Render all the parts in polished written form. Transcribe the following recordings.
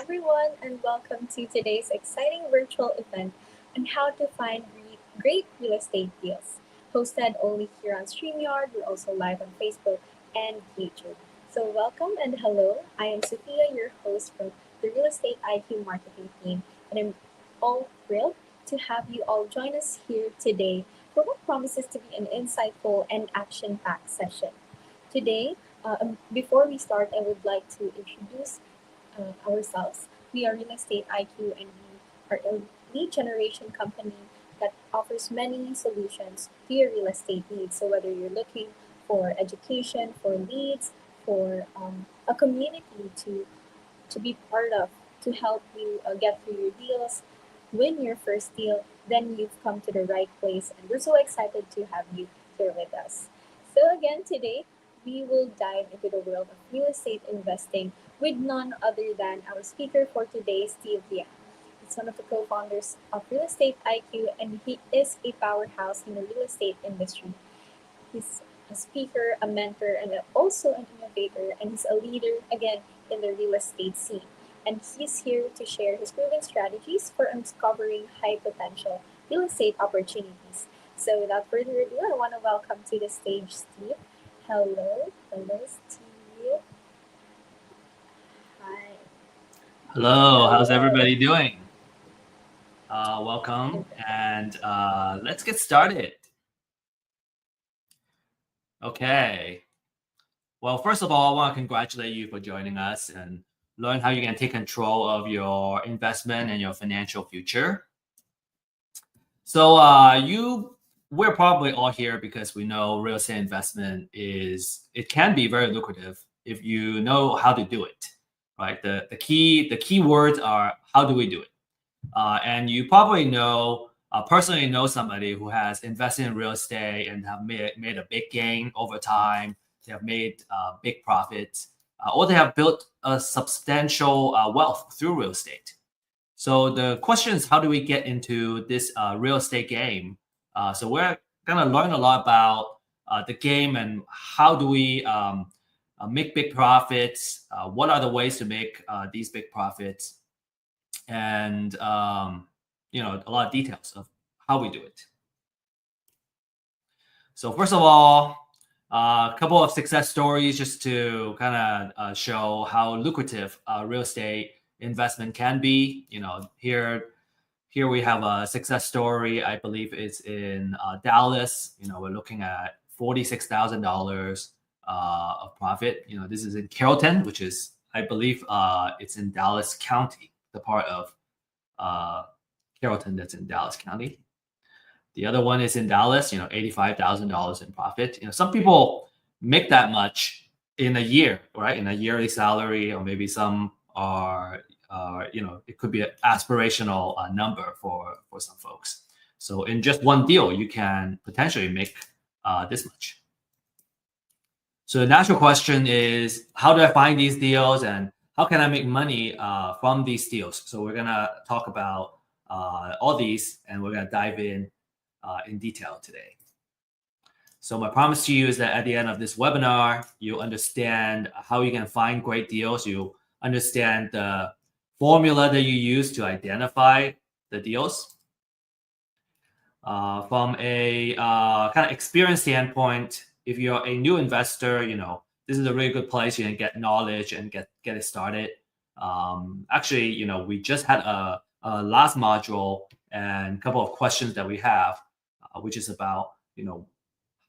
everyone, and welcome to today's exciting virtual event on how to find great real estate deals. Hosted only here on StreamYard, we're also live on Facebook and YouTube. So, welcome and hello. I am Sophia, your host from the Real Estate IQ marketing team, and I'm all thrilled to have you all join us here today for what promises to be an insightful and action packed session. Today, before we start, I would like to introduce ourselves. We are Real Estate IQ, and we are a lead generation company that offers many solutions to your real estate needs. So whether you're looking for education, for leads, for a community to be part of, to help you get through your deals, win your first deal, then you've come to the right place. And we're so excited to have you here with us. So, again, today we will dive into the world of real estate investing with none other than our speaker for today, Steve Liang. He's one of the co founders of Real Estate IQ, and he is a powerhouse in the real estate industry. He's a speaker, a mentor, and also an innovator, and he's a leader again in the real estate scene. And he's here to share his proven strategies for uncovering high potential real estate opportunities. So, without further ado, I want to welcome to the stage Steve. Hello, Steve. Hi. Hello, how's Hello. everybody doing? Welcome, and let's get started. Okay. Well, first of all, I want to congratulate you for joining us and learn how you can take control of your investment and your financial future. So, we're probably all here because we know real estate investment it can be very lucrative if you know how to do it, right? The key words are how do we do it? And you probably personally know somebody who has invested in real estate and have made a big gain over time. They have made big profits, or they have built a substantial wealth through real estate. So the question is, how do we get into this real estate game? So we're going to learn a lot about the game and how do we make big profits. What are the ways to make these big profits? And a lot of details of how we do it. So first of all, a couple of success stories just to kind of show how lucrative real estate investment can be. Here we have a success story. I believe it's in Dallas. We're looking at $46,000 of profit. This is in Carrollton, which is, I believe, it's in Dallas County, the part of Carrollton that's in Dallas County. The other one is in Dallas, $85,000 in profit. Some people make that much in a year, right? In a yearly salary, or maybe some are, it could be an aspirational number for some folks. So in just one deal, you can potentially make this much. So the natural question is, how do I find these deals and how can I make money from these deals? So we're going to talk about all these, and we're going to dive in detail today. So my promise to you is that at the end of this webinar, you'll understand how you can find great deals. You understand the formula that you use to identify the deals. From a kind of experience standpoint, if you're a new investor, this is a really good place. You can get knowledge and get it started. Actually, we just had a last module and a couple of questions that we have, which is about,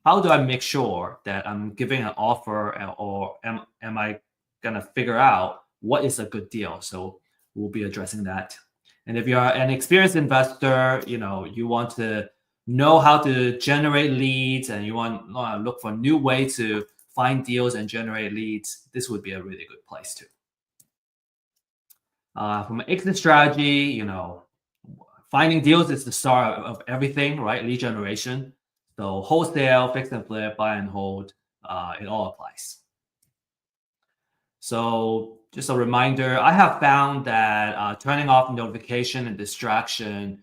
how do I make sure that I'm giving an offer, or am I gonna figure out what is a good deal? So we'll be addressing that. And if you're an experienced investor, you want to know how to generate leads and you want to look for new ways to find deals and generate leads, this would be a really good place too. From an exit strategy, finding deals is the start of everything, right? Lead generation. So wholesale, fix and flip, buy and hold, it all applies. So just a reminder, I have found that turning off notification and distraction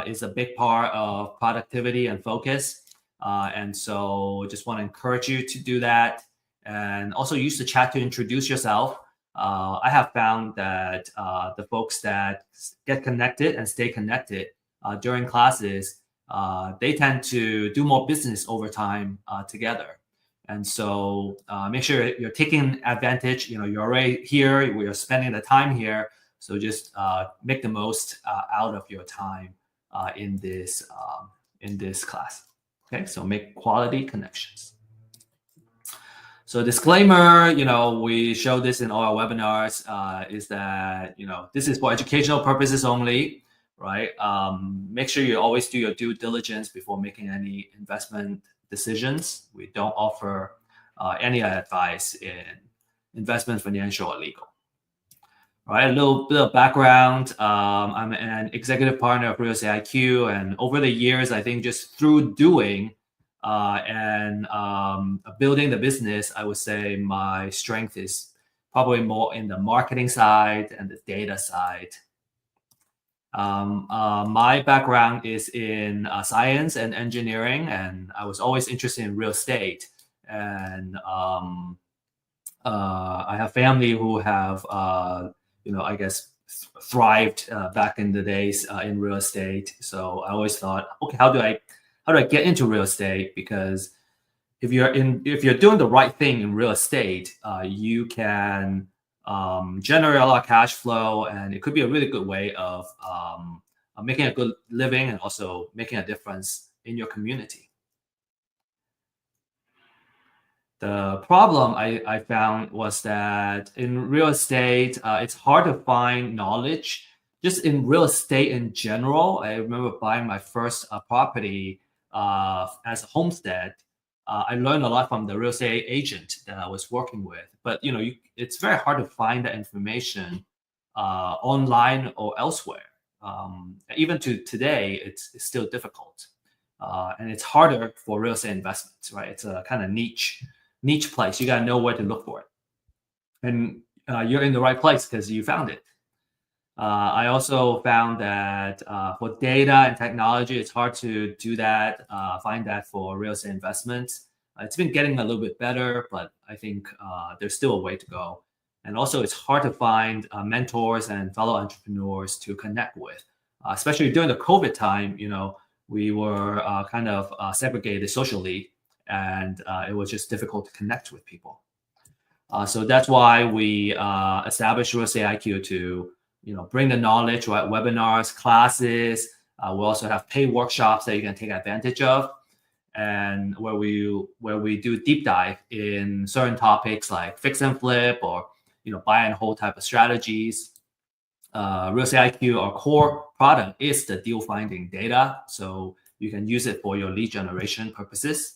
is a big part of productivity and focus. And so just want to encourage you to do that. And also use the chat to introduce yourself. I have found that the folks that get connected and stay connected during classes, they tend to do more business over time together. And so make sure you're taking advantage. You're already here. We are spending the time here. So just make the most out of your time in this class. Okay, so make quality connections. So disclaimer, we show this in all our webinars, is that, this is for educational purposes only, right? Make sure you always do your due diligence before making any investment decisions. We don't offer any advice in investment, financial, or legal. All right, a little bit of background. I'm an executive partner of Real Estate IQ, and over the years, I think just through doing and building the business, I would say my strength is probably more in the marketing side and the data side. My background is in science and engineering, and I was always interested in real estate. And I have family who have, I guess, thrived back in the days in real estate. So I always thought, okay, how do I get into real estate? Because if you're doing the right thing in real estate, you can generate a lot of cash flow, and it could be a really good way of making a good living and also making a difference in your community. The problem I found was that in real estate, it's hard to find knowledge. Just in real estate in general, I remember buying my first property as a homestead. I learned a lot from the real estate agent that I was working with. But it's very hard to find that information online or elsewhere. Even to today, it's still difficult, and it's harder for real estate investments. Right? It's a kind of niche place. You got to know where to look for it. And you're in the right place because you found it. I also found that for data and technology, it's hard to do that, find that for real estate investments. It's been getting a little bit better, but I think there's still a way to go. And also, it's hard to find mentors and fellow entrepreneurs to connect with, especially during the COVID time. We were kind of segregated socially, and it was just difficult to connect with people. So that's why we established Real Estate IQ to bring the knowledge, right? Webinars, classes. We also have paid workshops that you can take advantage of, and where we do deep dive in certain topics like fix and flip or buy and hold type of strategies. Real Estate IQ, our core product, is the deal finding data, so you can use it for your lead generation purposes.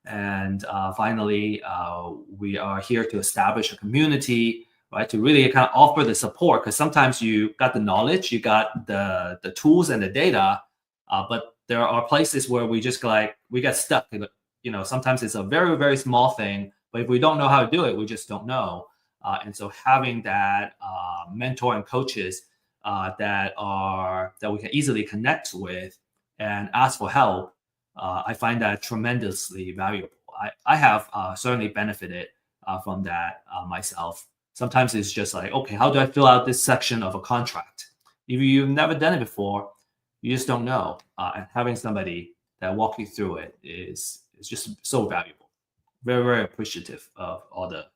And finally, we are here to establish a community, right, to really kind of offer the support, because sometimes you got the knowledge, you got the tools and the data, but there are places where we just we get stuck. Sometimes it's a very, very small thing, but if we don't know how to do it, we just don't know. And so having that mentor and coaches that we can easily connect with and ask for help, I find that tremendously valuable. I have certainly benefited from that myself. Sometimes it's just like, okay, how do I fill out this section of a contract? If you've never done it before, you just don't know. And having somebody that walk you through it is just so valuable. Very, very appreciative of all the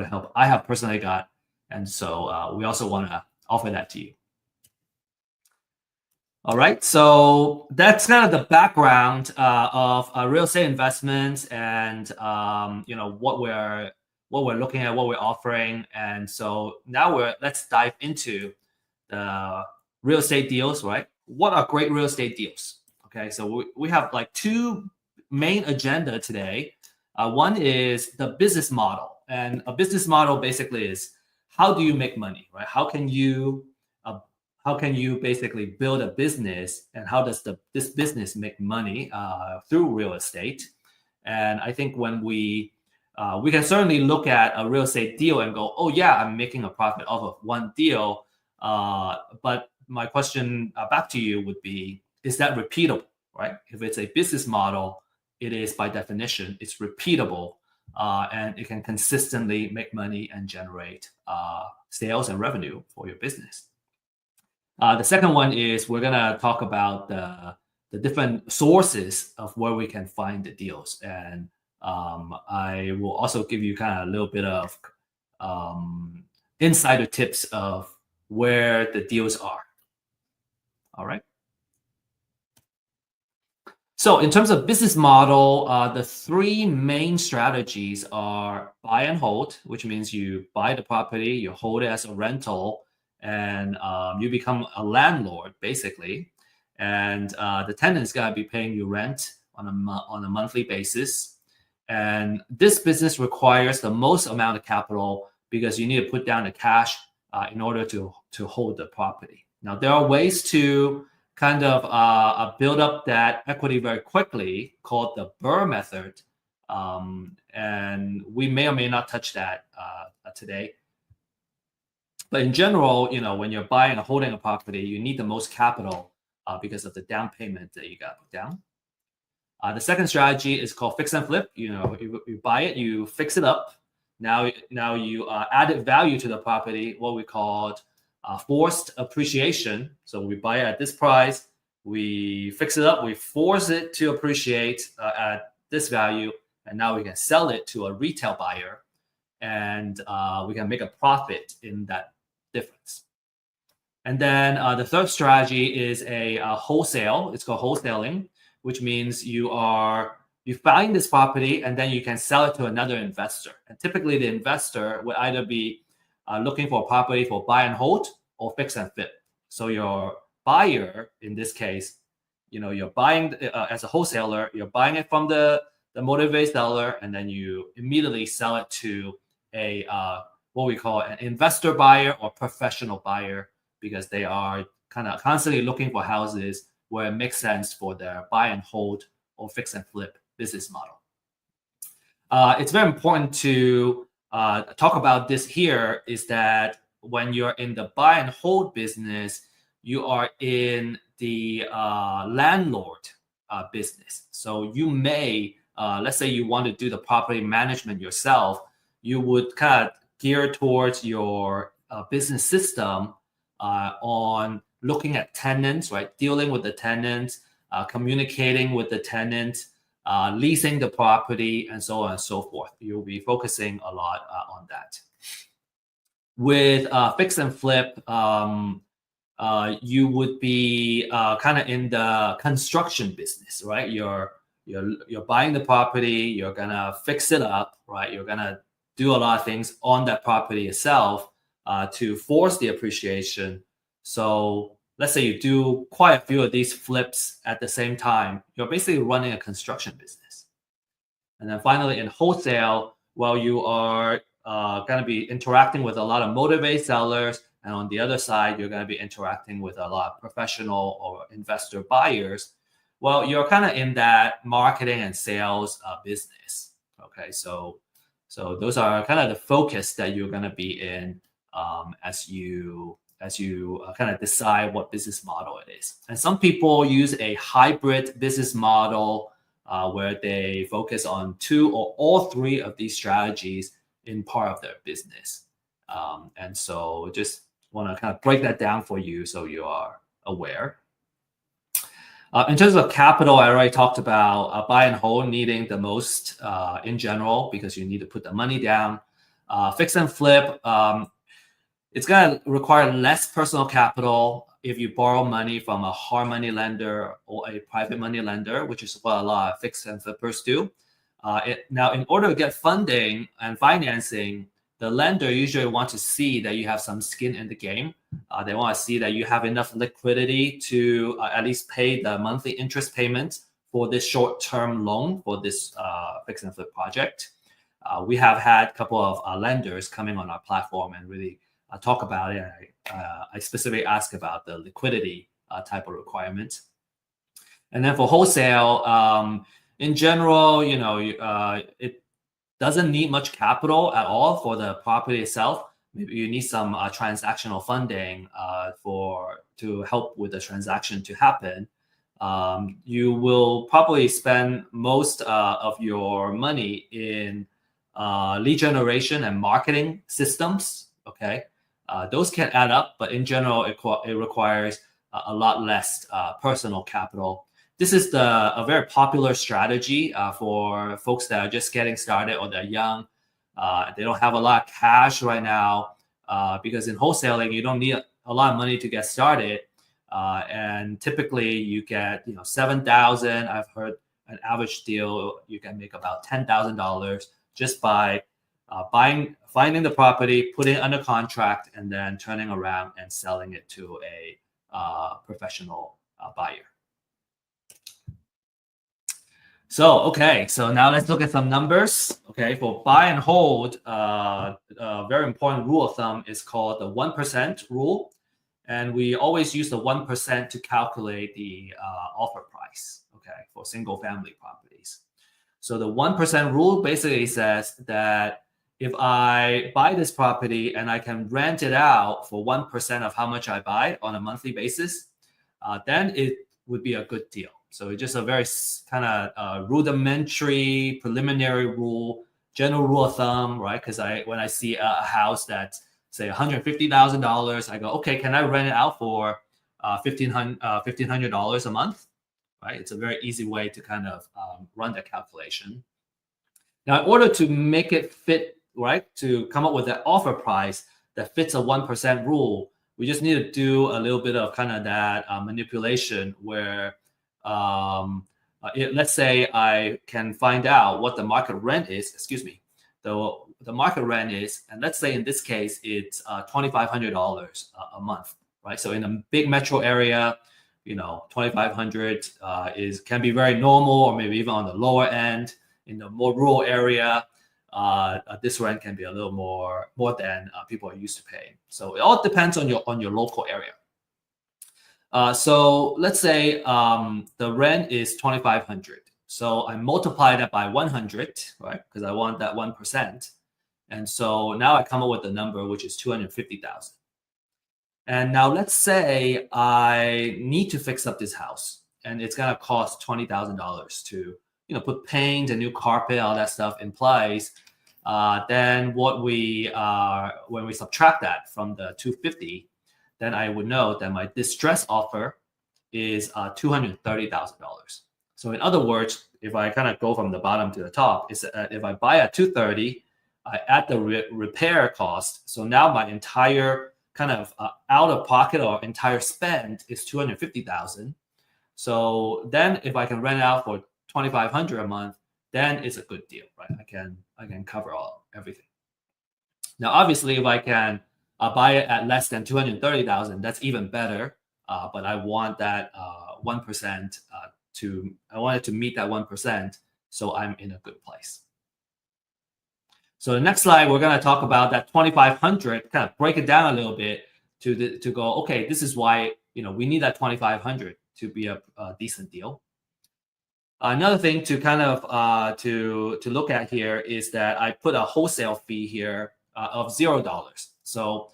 help I have personally got. And so we also want to offer that to you. All right, so that's kind of the background of real estate investments, and what we're looking at, what we're offering. And so now let's dive into the real estate deals, right? What are great real estate deals? Okay, so we have like two main agenda today. One is the business model, and a business model basically is how do you make money, right? How can you basically build a business, and how does this business make money through real estate? And I think when we can certainly look at a real estate deal and go, oh yeah, I'm making a profit off of one deal. But my question back to you would be, is that repeatable, right? If it's a business model, it is by definition, it's repeatable. and it can consistently make money and generate sales and revenue for your business. The second one is we're gonna talk about the different sources of where we can find the deals, and I will also give you kind of a little bit of insider tips of where the deals are. All right. So in terms of business model, the three main strategies are buy and hold, which means you buy the property, you hold it as a rental, and you become a landlord basically. And the tenant is gonna be paying you rent on a monthly basis. And this business requires the most amount of capital because you need to put down the cash in order to hold the property. Now there are ways to kind of build up that equity very quickly, called the Burr method. And we may or may not touch that today. But in general, when you're buying or holding a property, you need the most capital because of the down payment that you got to put down. The second strategy is called fix and flip. You buy it, you fix it up. Now you added value to the property, what we called forced appreciation. So we buy it at this price, we fix it up, we force it to appreciate at this value, and now we can sell it to a retail buyer, and we can make a profit in that difference. And then the third strategy is a wholesale. It's called wholesaling, which means you find this property and then you can sell it to another investor. And typically the investor would either be looking for a property for buy and hold or fix and flip. So your buyer, in this case, you're buying as a wholesaler, you're buying it from the motivated seller, and then you immediately sell it to a what we call an investor buyer or professional buyer, because they are kind of constantly looking for houses where it makes sense for their buy and hold or fix and flip business model. It's very important to talk about this here, is that when you're in the buy and hold business, you are in the landlord business. So you may, let's say you want to do the property management yourself, you would kind of gear towards your business system on looking at tenants, right? Dealing with the tenants, communicating with the tenants, leasing the property, and so on and so forth. You'll be focusing a lot on that. With fix and flip, you would be kind of in the construction business, right? You're buying the property, you're gonna fix it up, right? You're gonna do a lot of things on that property itself to force the appreciation. So let's say you do quite a few of these flips at the same time, you're basically running a construction business. And then finally, in wholesale, well, you are going to be interacting with a lot of motivated sellers. And on the other side, you're going to be interacting with a lot of professional or investor buyers. Well, you're kind of in that marketing and sales business. Okay, so those are kind of the focus that you're going to be in as you kind of decide what business model it is. And some people use a hybrid business model where they focus on two or all three of these strategies in part of their business. And so just want to kind of break that down for you so you are aware. In terms of capital, I already talked about buy and hold needing the most in general, because you need to put the money down. Fix and flip, it's going to require less personal capital if you borrow money from a hard money lender or a private money lender, which is what a lot of fix and flippers do. Now, in order to get funding and financing, the lender usually wants to see that you have some skin in the game. They want to see that you have enough liquidity to at least pay the monthly interest payments for this short-term loan for this fix and flip project. We have had a couple of lenders coming on our platform and really talk about it. I specifically ask about the liquidity type of requirements. And then for wholesale, in general, it doesn't need much capital at all for the property itself. Maybe you need some transactional funding to help with the transaction to happen. You will probably spend most of your money in lead generation and marketing systems. Okay, those can add up, but in general, it requires a lot less personal capital. This is a very popular strategy for folks that are just getting started or they're young. They don't have a lot of cash right now because in wholesaling, you don't need a lot of money to get started. And typically you get 7,000. I've heard an average deal you can make about $10,000 just by finding the property, putting it under contract, and then turning around and selling it to a professional buyer. So, okay, so now let's look at some numbers. Okay, for buy and hold, a very important rule of thumb is called the 1% rule. And we always use the 1% to calculate the offer price, okay, for single family properties. So the 1% rule basically says that if I buy this property and I can rent it out for 1% of how much I buy on a monthly basis, then it would be a good deal. So it's just a very kind of rudimentary, preliminary rule, general rule of thumb, right? Because when I see a house that's say $150,000, I go, okay, can I rent it out for $1,500 a month? Right? It's a very easy way to kind of run that calculation. Now, in order to make it fit, right, to come up with that offer price that fits a 1% rule, we just need to do a little bit of kind of that manipulation where let's say I can find out what the market rent is, the market rent is, and let's say in this case, it's $2,500 a month, right? So in a big metro area, $2,500 can be very normal, or maybe even on the lower end. In the more rural area, this rent can be a little more than people are used to paying. So it all depends on your local area. So let's say the rent is $2,500. So I multiply that by 100, right? Because I want that 1%. And so now I come up with a number which is 250,000. And now let's say I need to fix up this house, and it's gonna cost $20,000 to put paint, a new carpet, all that stuff in place. Then when we subtract that from the 250, then I would know that my distress offer is $230,000. So in other words, if I kind of go from the bottom to the top, is if I buy at 230, I add the repair cost. So now my entire kind of out of pocket or entire spend is 250,000. So then if I can rent out for 2,500 a month, then it's a good deal, right? I can cover everything. Now, obviously, if I can buy it at less than 230,000, that's even better. But I want that 1% I want it to meet that 1%, so I'm in a good place. So the next slide, we're going to talk about that 2,500, kind of break it down a little bit to go, okay, this is why we need that 2,500 to be a decent deal. Another thing to kind of to look at here is that I put a wholesale fee here of $0. So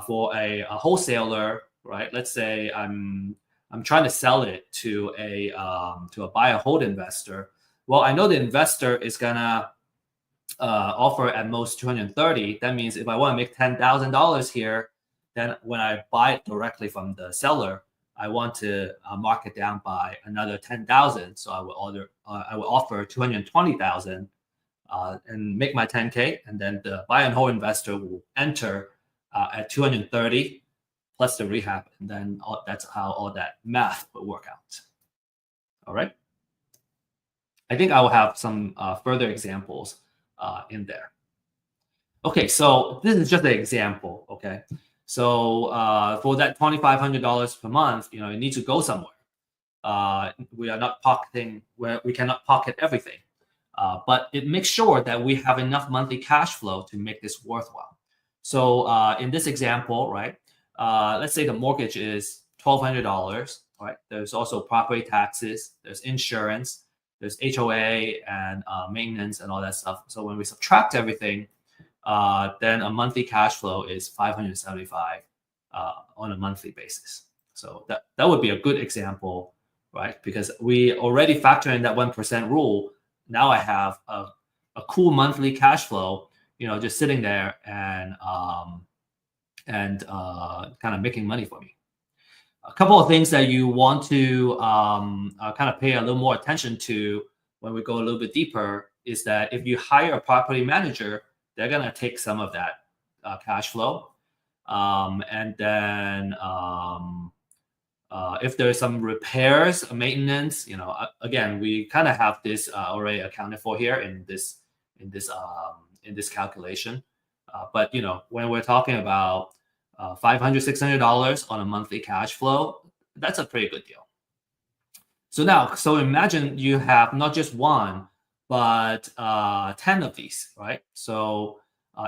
for a wholesaler, right? Let's say I'm trying to sell it to a buy and hold investor. Well, I know the investor is gonna offer at most 230. That means if I want to make $10,000 here, then when I buy it directly from the seller, I want to mark it down by another 10,000. So I will offer 220,000 and make my 10K, and then the buy and hold investor will enter at 230 plus the rehab, and then that's how all that math will work out. All right. I think I will have some further examples in there. Okay, so this is just an example. Okay, so for that $2,500 per month, it needs to go somewhere. We are not pocketing where we cannot pocket everything, but it makes sure that we have enough monthly cash flow to make this worthwhile. So in this example, right, let's say the mortgage is $1,200. Right, there's also property taxes, there's insurance, there's HOA and maintenance and all that stuff. So when we subtract everything, then a monthly cash flow is $575 on a monthly basis. So that would be a good example, right? Because we already factor in that 1% rule. Now I have a cool monthly cash flow, just sitting there and kind of making money for me. A couple of things that you want to kind of pay a little more attention to when we go a little bit deeper is that if you hire a property manager, they're going to take some of that cash flow. And then if there's some repairs, maintenance, again, we kind of have this already accounted for here in this calculation. But when we're talking about $500, $600 on a monthly cash flow, that's a pretty good deal. So imagine you have not just one, but 10 of these, right? So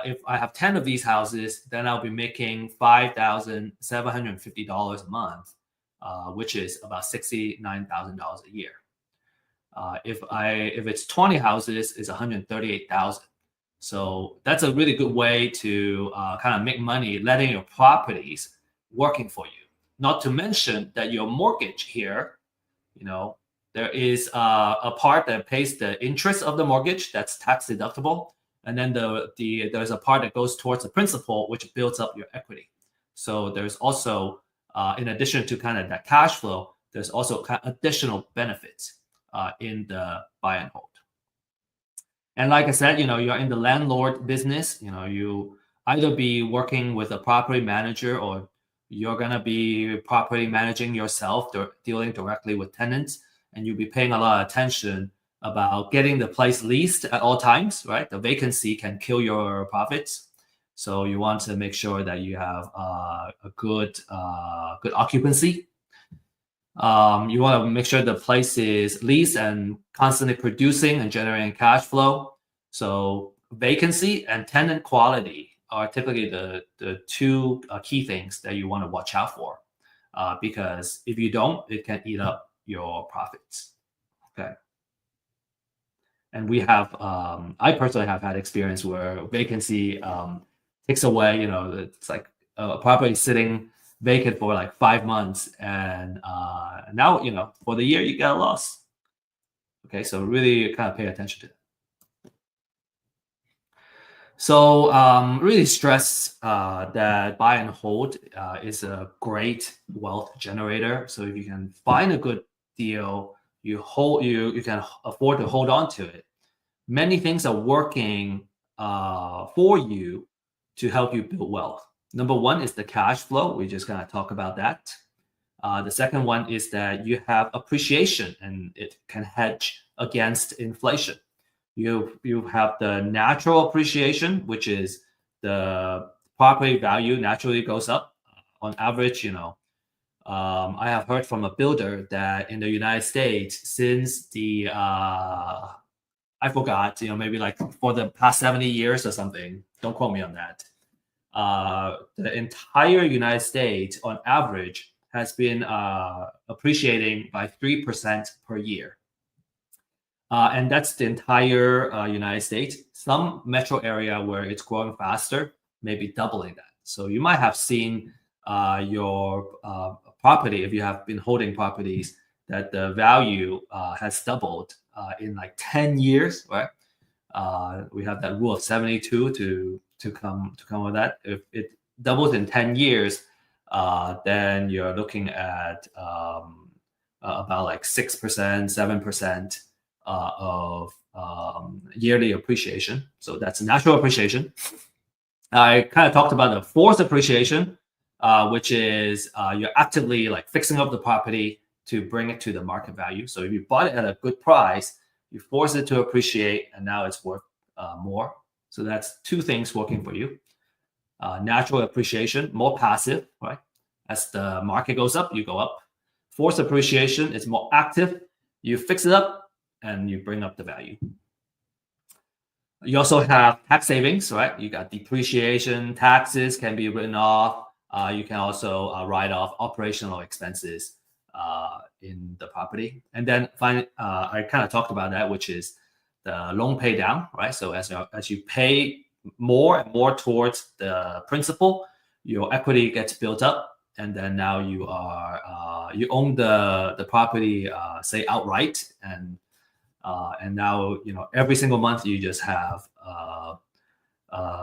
if I have 10 of these houses, then I'll be making $5,750 a month, which is about $69,000 a year. If it's 20 houses, it's $138,000. So that's a really good way to kind of make money, letting your properties working for you. Not to mention that your mortgage here, there is a part that pays the interest of the mortgage that's tax deductible, and then there's a part that goes towards the principal, which builds up your equity. So there's also, in addition to kind of that cash flow, there's also kind of additional benefits in the buy and hold. And like I said, you're in the landlord business. You either be working with a property manager or you're going to be property managing yourself, dealing directly with tenants, and you'll be paying a lot of attention about getting the place leased at all times, right? The vacancy can kill your profits. So you want to make sure that you have a good occupancy. You want to make sure the place is leased and constantly producing and generating cash flow. So vacancy and tenant quality are typically the two key things that you want to watch out for, because if you don't, it can eat up your profits. Okay. And we have, I personally have had experience where vacancy takes away, it's like a property sitting vacant for like 5 months, and now, for the year you get a loss. Okay, so really kind of pay attention to it. So really stress that buy and hold is a great wealth generator. So if you can find a good deal, you can afford to hold on to it. Many things are working for you to help you build wealth. Number one is the cash flow. We just kind of talk about that. The second one is that you have appreciation, and it can hedge against inflation. You have the natural appreciation, which is the property value naturally goes up. On average, I have heard from a builder that in the United States, since the I forgot, maybe like for the past 70 years or something, don't quote me on that. The entire United States, on average, has been appreciating by 3% per year. And that's the entire United States. Some metro area where it's growing faster, maybe doubling that. So you might have seen your property, if you have been holding properties, that the value has doubled in like 10 years, right? We have that rule of 72 to come with that. If it doubles in 10 years, then you're looking at about like 6%, 7% of yearly appreciation. So that's natural appreciation. I kind of talked about the forced appreciation, which is you're actively like fixing up the property to bring it to the market value. So if you bought it at a good price, you force it to appreciate, and now it's worth more. So that's two things working for you. Natural appreciation, more passive, right? As the market goes up, you go up. Forced appreciation is more active. You fix it up and you bring up the value. You also have tax savings, right? You got depreciation, taxes can be written off. You can also write off operational expenses in the property. And then finally, I kind of talked about that, which is the loan pay down, right? So as you pay more and more towards the principal, your equity gets built up, and then now you own the property, say outright, and And now, every single month you just have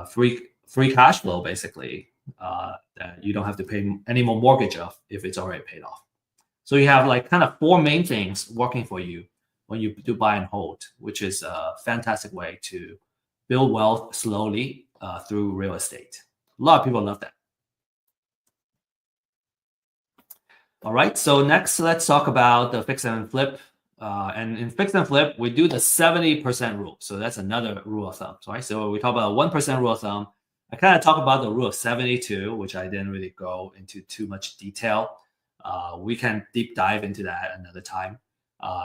free cash flow, basically, that you don't have to pay any more mortgage of if it's already paid off. So you have like kind of four main things working for you when you do buy and hold, which is a fantastic way to build wealth slowly through real estate. A lot of people love that. All right, so next let's talk about the fix and flip. And in fix and flip, we do the 70% rule. So that's another rule of thumb, right? So we talk about 1% rule of thumb. I kind of talk about the rule of 72, which I didn't really go into too much detail. We can deep dive into that another time.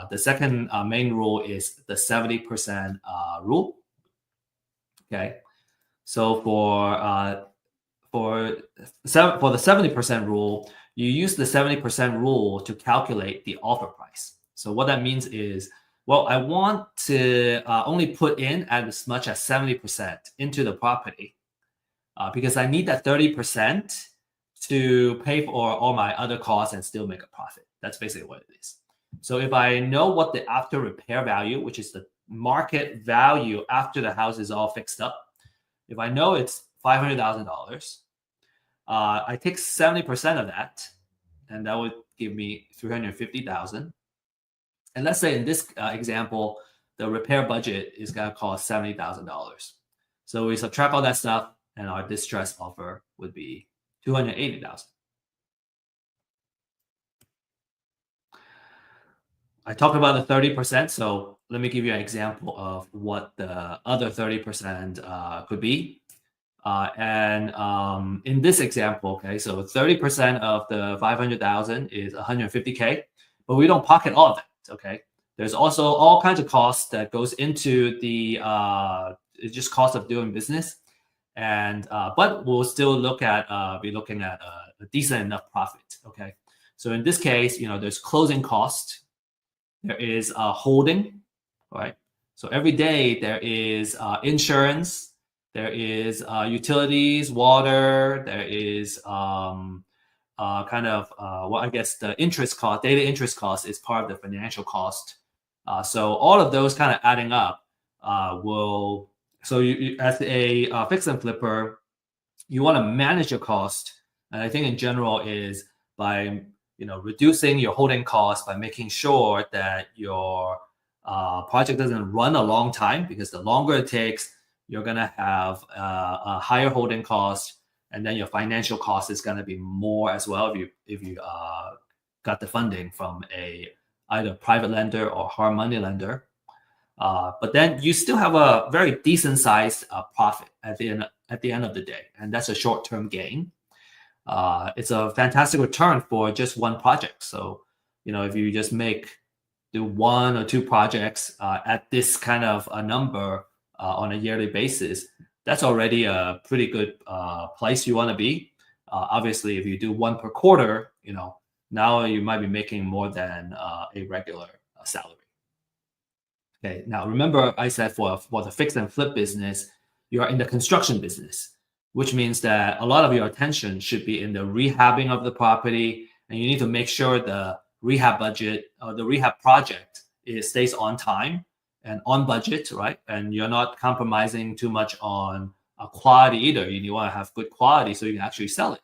The second main rule is the 70% rule. Okay, so for the 70% rule, you use the 70% rule to calculate the offer price. So what that means is, well, I want to only put in as much as 70% into the property because I need that 30% to pay for all my other costs and still make a profit. That's basically what it is. So if I know what the after repair value, which is the market value after the house is all fixed up, if I know it's $500,000, I take 70% of that, and that would give me $350,000. And let's say in this example, the repair budget is going to cost $70,000. So we subtract all that stuff, and our distress offer would be $280,000. I talked about the 30%, so let me give you an example of what the other 30% could be. In this example, okay, so 30% of the 500,000 is 150K, but we don't pocket all of that. Okay, there's also all kinds of costs that goes into the just cost of doing business, and but we'll still be looking at a decent enough profit. Okay, so in this case, there's closing cost, there is holding, right? So every day there is insurance. There is utilities, water. There is I guess the interest cost, daily interest cost is part of the financial cost. So all of those kind of adding up will. So you as a fix and flipper, you want to manage your cost, and I think in general is by reducing your holding costs by making sure that your project doesn't run a long time, because the longer it takes, you're going to have a higher holding cost, and then your financial cost is going to be more as well if you got the funding from either private lender or hard money lender. But then you still have a very decent sized profit at the end of the day, and that's a short-term gain. It's a fantastic return for just one project. So if you just do one or two projects at this kind of a number on a yearly basis, that's already a pretty good place you want to be. Obviously, if you do one per quarter, now you might be making more than a regular salary. Okay, now remember I said for the fix and flip business, you are in the construction business, which means that a lot of your attention should be in the rehabbing of the property, and you need to make sure the rehab budget or the rehab project stays on time and on budget, right? And you're not compromising too much on quality either. You want to have good quality so you can actually sell it.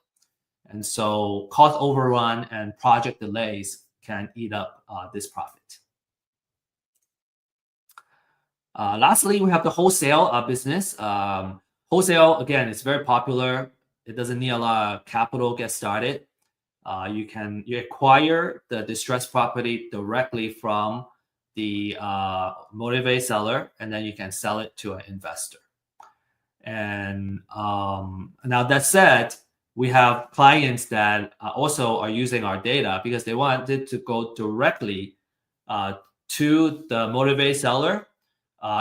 And so cost overrun and project delays can eat up this profit. Lastly, we have the wholesale business. Wholesale, again, it's very popular. It doesn't need a lot of capital to get started. You acquire the distressed property directly from the motivated seller, and then you can sell it to an investor. And now that said, we have clients that also are using our data because they wanted to go directly to the motivated seller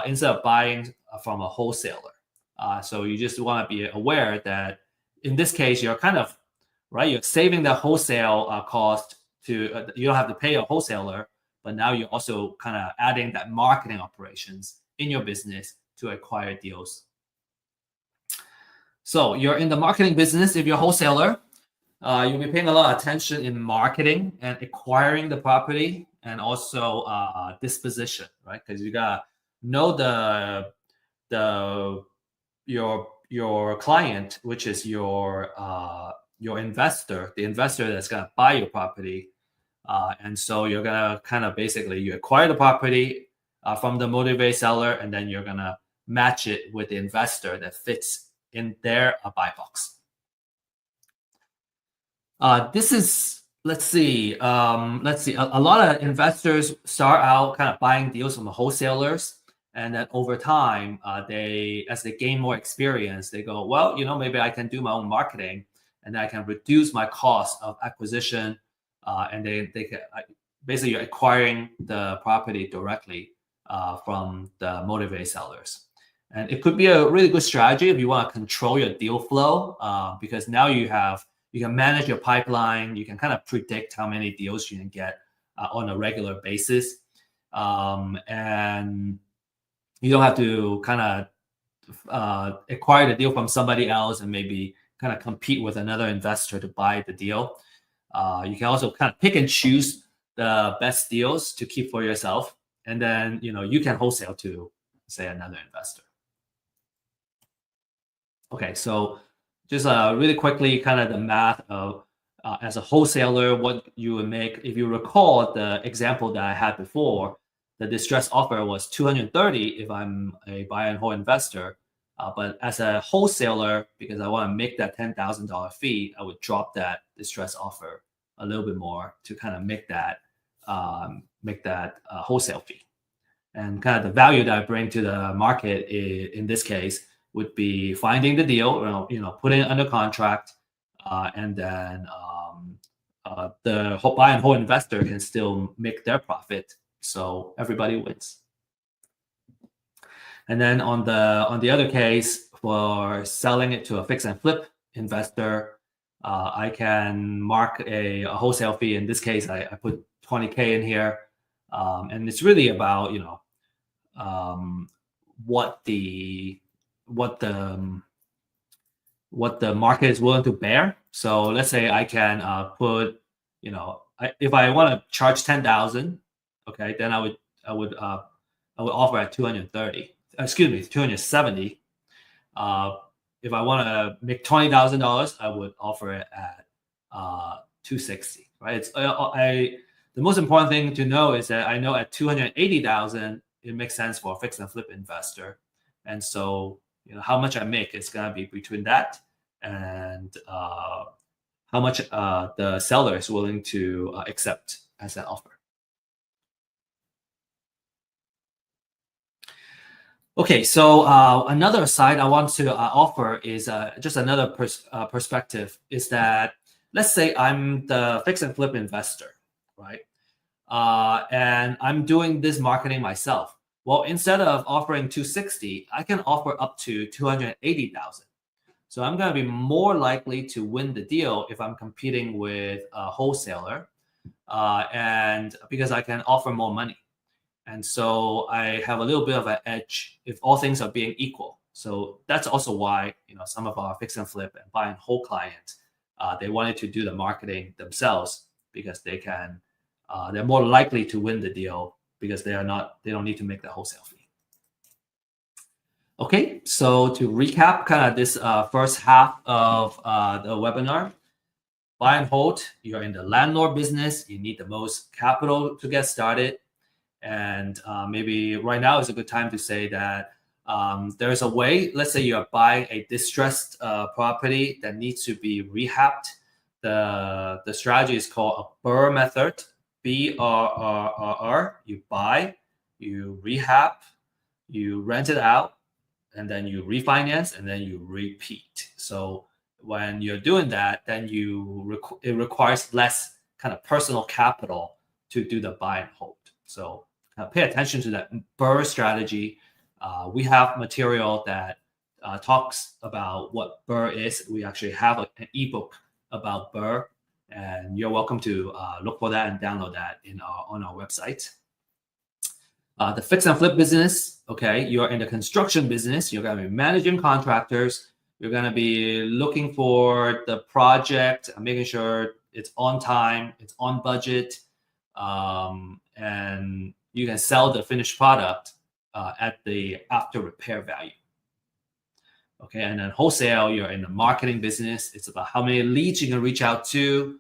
instead of buying from a wholesaler. So you just want to be aware that in this case, you're kind of you're saving the wholesale cost to you don't have to pay a wholesaler, but now you're also kind of adding that marketing operations in your business to acquire deals. So you're in the marketing business. If you're a wholesaler, you'll be paying a lot of attention in marketing and acquiring the property and also disposition, right? Because you gotta know the your client, which is your investor, the investor that's gonna buy your property, and so you're gonna kind of basically you acquire the property from the motivated seller, and then you're gonna match it with the investor that fits in their buy box. This is let's see. A lot of investors start out kind of buying deals from the wholesalers, and then over time, as they gain more experience, they go, well, maybe I can do my own marketing, and I can reduce my cost of acquisition, and they can basically you're acquiring the property directly from the motivated sellers. And it could be a really good strategy if you want to control your deal flow, because now you can manage your pipeline. You can kind of predict how many deals you can get on a regular basis. And you don't have to kind of acquire the deal from somebody else and maybe kind of compete with another investor to buy the deal. You can also kind of pick and choose the best deals to keep for yourself. And then, you can wholesale to, say, another investor. Okay, so just really quickly, kind of the math of as a wholesaler, what you would make. If you recall the example that I had before, the distress offer was 230 if I'm a buy and hold investor. But as a wholesaler, because I want to make that $10,000 fee, I would drop that distress offer a little bit more to kind of make that wholesale fee. And kind of the value that I bring to the market in this case would be finding the deal, putting it under contract, and then the buy and hold investor can still make their profit, so everybody wins. And then on the other case, for selling it to a fix and flip investor, I can mark a wholesale fee. In this case, I put $20K in here, and it's really about what the market is willing to bear. So let's say I can put, if I want to charge 10,000, okay, then I would offer at 230. Excuse me, 270. If I want to make $20,000, I would offer it at 260. Right? The most important thing to know is that I know at 280,000 it makes sense for a fix and flip investor, and so how much I make is going to be between that and how much the seller is willing to accept as an offer. Okay, so another side I want to offer is just another perspective, is that let's say I'm the fix and flip investor, right? And I'm doing this marketing myself. Well, instead of offering 260, I can offer up to 280,000. So I'm going to be more likely to win the deal if I'm competing with a wholesaler, and because I can offer more money. And so I have a little bit of an edge if all things are being equal. So that's also why some of our fix and flip and buy and hold clients, they wanted to do the marketing themselves, because they're more likely to win the deal because they don't need to make the wholesale fee. Okay, so to recap kind of this first half of the webinar, buy and hold, you're in the landlord business, you need the most capital to get started. And maybe right now is a good time to say that there's a way, let's say you're buying a distressed property that needs to be rehabbed. The strategy is called a BRRRR method, BRRRR. You buy, you rehab, you rent it out, and then you refinance, and then you repeat. So when you're doing that, then it requires less kind of personal capital to do the buy and hold. So pay attention to that BRRRR strategy. We have material that talks about what BRRRR is. We actually have an ebook about BRRRR, and you're welcome to look for that and download that on our website. The fix and flip business, okay, you're in the construction business. You're going to be managing contractors. You're going to be looking for the project, making sure it's on time, it's on budget, and you can sell the finished product at the after repair value. Okay, and then wholesale, you're in the marketing business. It's about how many leads you can reach out to,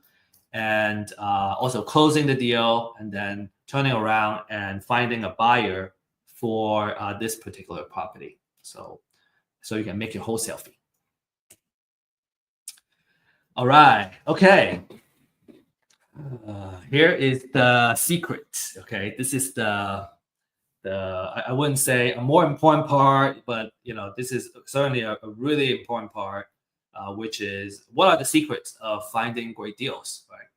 and also closing the deal, and then turning around and finding a buyer for this particular property. So you can make your wholesale fee. All right. Okay. Here is the secret. Okay, this is the I wouldn't say a more important part, but this is certainly a really important part, which is what are the secrets of finding great deals, right?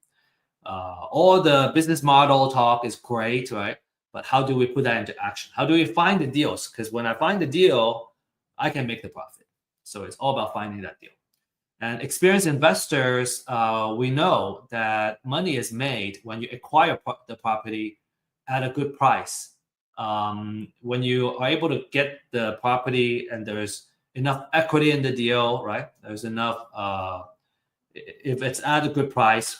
All the business model talk is great, right? But how do we put that into action? How do we find the deals? Because when I find the deal, I can make the profit. So it's all about finding that deal. And experienced investors, we know that money is made when you acquire the property at a good price. When you are able to get the property and there's enough equity in the deal, right? There's enough, if it's at a good price,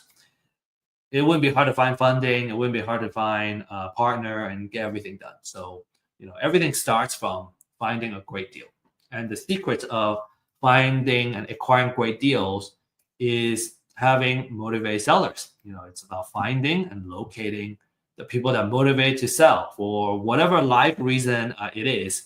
it wouldn't be hard to find funding. It wouldn't be hard to find a partner and get everything done. So, everything starts from finding a great deal. And the secret of finding and acquiring great deals is having motivated sellers. It's about finding and locating the people that motivate to sell for whatever life reason it is.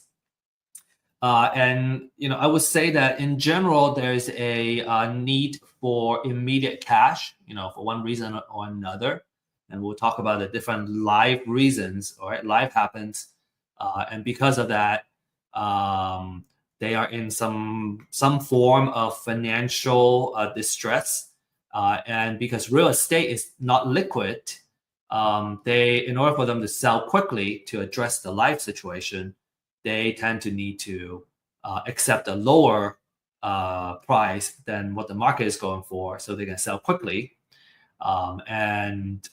And I would say that in general, there's a need for immediate cash, for one reason or another. And we'll talk about the different life reasons. All right, life happens, and because of that, they are in some form of financial distress. And because real estate is not liquid, in order for them to sell quickly to address the life situation, they tend to need to accept a lower price than what the market is going for, so they can sell quickly. And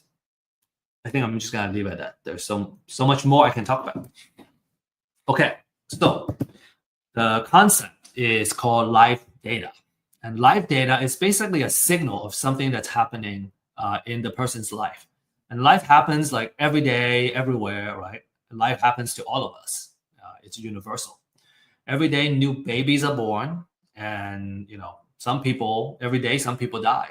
I think I'm just gonna leave it at that. There's so much more I can talk about. Okay, so the concept is called live data, and live data is basically a signal of something that's happening in the person's life. And life happens like every day, everywhere, right? And life happens to all of us. It's universal. Every day, new babies are born, and some people every day, some people die.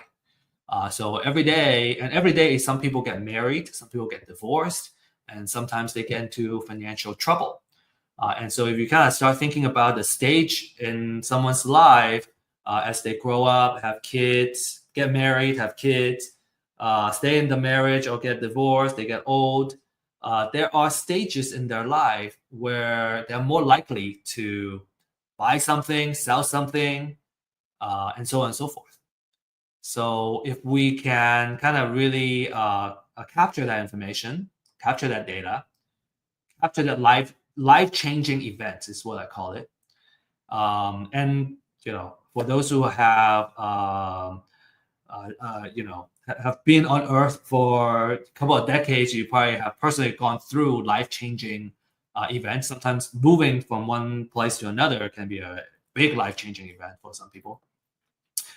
So every day, some people get married, some people get divorced, and sometimes they get into financial trouble. And so if you kind of start thinking about the stage in someone's life as they grow up, have kids, get married, have kids, stay in the marriage or get divorced, they get old. There are stages in their life where they're more likely to buy something, sell something, and so on and so forth. So if we can kind of really capture that information, capture that data, capture that life-changing events is what I call it. And for those who have have been on Earth for a couple of decades, you probably have personally gone through life-changing events. Sometimes moving from one place to another can be a big life-changing event for some people.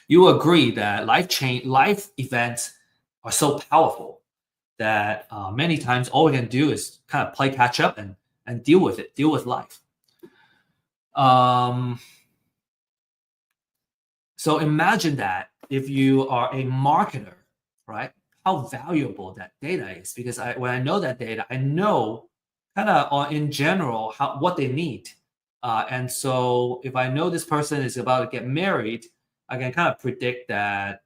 You agree that life events are so powerful that many times all we can do is kind of play catch up and deal with it, deal with life. So imagine that if you are a marketer, right? How valuable that data is, because when I know that data, I know kind of in general what they need. And so if I know this person is about to get married, I can kind of predict that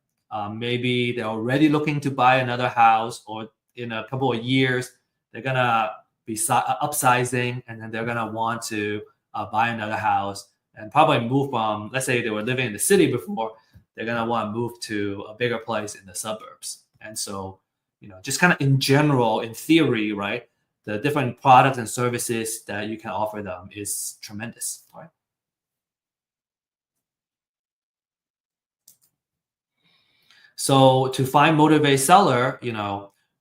maybe they're already looking to buy another house, or in a couple of years, they're going to be upsizing, and then they're going to want to buy another house and probably move from, let's say they were living in the city before, they're going to want to move to a bigger place in the suburbs. And so, just kind of in general, in theory, right, the different products and services that you can offer them is tremendous, right? So to find motivated seller,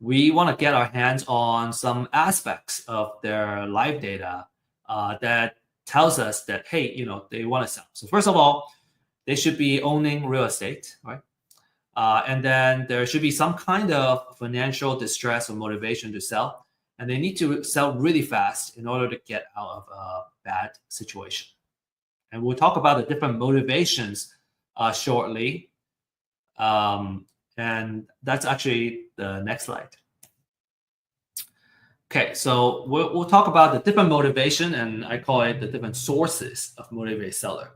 we want to get our hands on some aspects of their live data that tells us that, hey, they want to sell. So first of all, they should be owning real estate, right? And then there should be some kind of financial distress or motivation to sell. and they need to sell really fast in order to get out of a bad situation. And we'll talk about the different motivations shortly. And that's actually the next slide. Okay, so we'll talk about the different motivation, and I call it the different sources of motivated seller.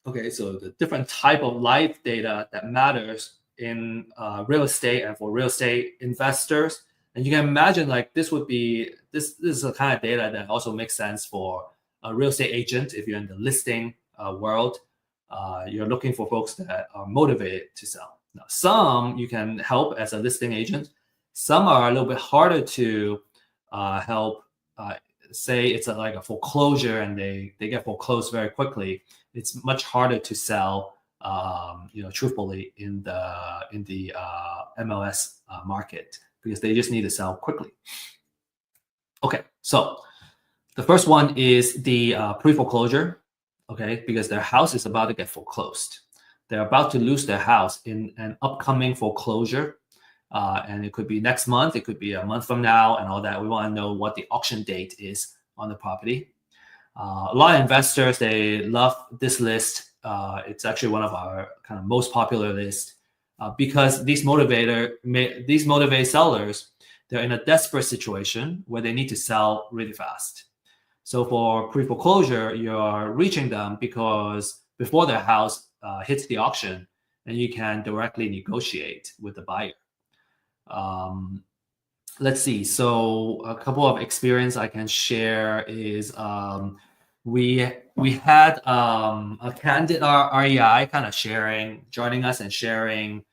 Okay, so the different type of live data that matters in real estate and for real estate investors. And you can imagine like this is the kind of data that also makes sense for a real estate agent. If you're in the listing world, you're looking for folks that are motivated to sell. Now, some you can help as a listing agent. Some are a little bit harder to help. Say it's like a foreclosure and they get foreclosed very quickly. It's much harder to sell, truthfully in the MLS market because they just need to sell quickly. Okay, so the first one is the pre-foreclosure. Okay, because their house is about to get foreclosed. They're about to lose their house in an upcoming foreclosure. And it could be next month, it could be a month from now, and all that. We want to know what the auction date is on the property. A lot of investors, they love this list. It's actually one of our kind of most popular lists because these motivated sellers, they're in a desperate situation where they need to sell really fast. So for pre-foreclosure, you're reaching them because before their house hits the auction, and you can directly negotiate with the buyer. Let's see. So a couple of experience I can share is we had a candid REI kind of joining us and sharing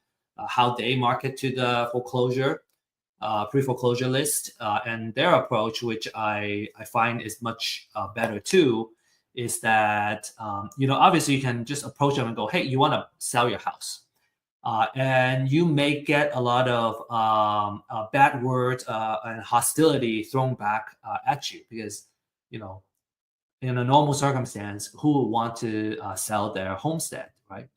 how they market to the foreclosure pre-foreclosure list, and their approach, which I find is much better too, is that obviously you can just approach them and go, hey, you want to sell your house. And you may get a lot of bad words and hostility thrown back at you because, in a normal circumstance, who would want to sell their homestead, right?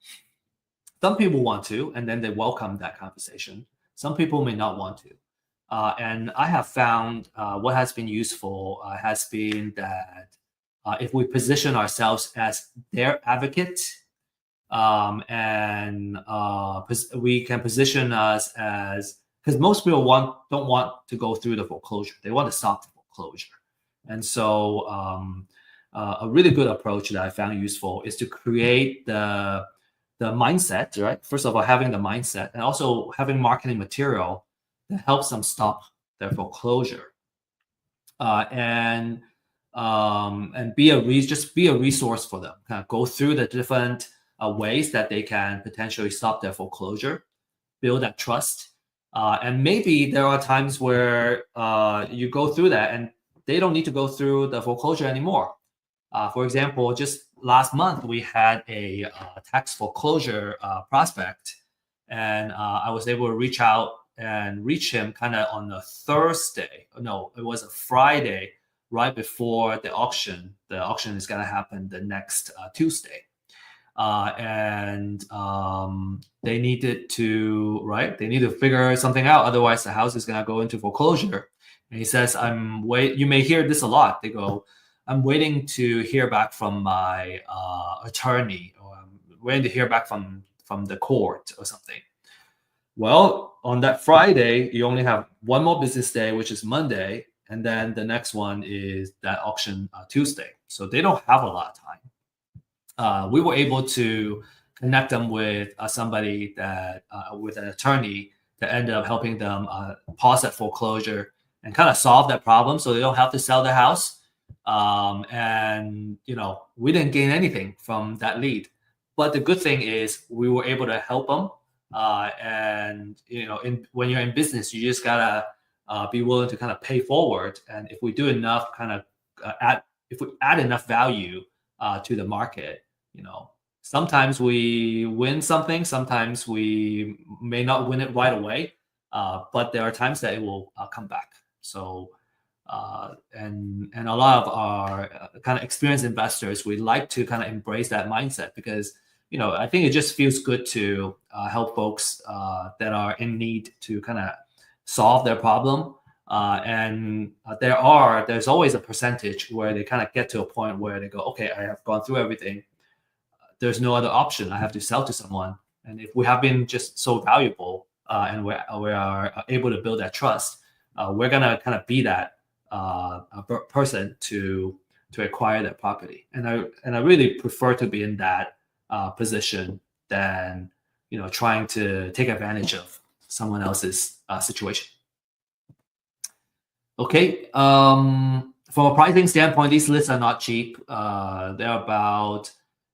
Some people want to, and then they welcome that conversation. Some people may not want to. And I have found what has been useful has been that if we position ourselves as their advocate, we can position us as, because most people don't want to go through the foreclosure. They want to stop the foreclosure. And so a really good approach that I found useful is to create the mindset, right? First of all, having the mindset and also having marketing material that helps them stop their foreclosure. And be a resource for them. Kind of go through the different ways that they can potentially stop their foreclosure, build that trust. And maybe there are times where you go through that and they don't need to go through the foreclosure anymore. For example, just last month, we had a tax foreclosure prospect, and I was able to reach out and reach him kind of on a Thursday. No, it was a Friday right before the auction. The auction is going to happen the next Tuesday. And they needed to figure something out. Otherwise, the house is going to go into foreclosure. And he says, you may hear this a lot. They go, I'm waiting to hear back from my attorney, or I'm waiting to hear back from the court or something. Well, on that Friday, you only have one more business day, which is Monday. And then the next one is that auction Tuesday. So they don't have a lot of time. We were able to connect them with somebody that, with an attorney that ended up helping them pause that foreclosure and kind of solve that problem so they don't have to sell their house. And, we didn't gain anything from that lead. But the good thing is we were able to help them. And, when you're in business, you just got to be willing to kind of pay forward. And if we do enough if we add enough value to the market, sometimes we win something, sometimes we may not win it right away, but there are times that it will come back. So, and a lot of our kind of experienced investors, we like to kind of embrace that mindset because, I think it just feels good to help folks that are in need to kind of solve their problem. And there's always a percentage where they kind of get to a point where they go, okay, I have gone through everything. There's no other option. I have to sell to someone. And if we have been just so valuable and we are able to build that trust, we're gonna kind of be that person to acquire that property. And I really prefer to be in that position than trying to take advantage of someone else's situation. Okay. From a pricing standpoint, these lists are not cheap. They're about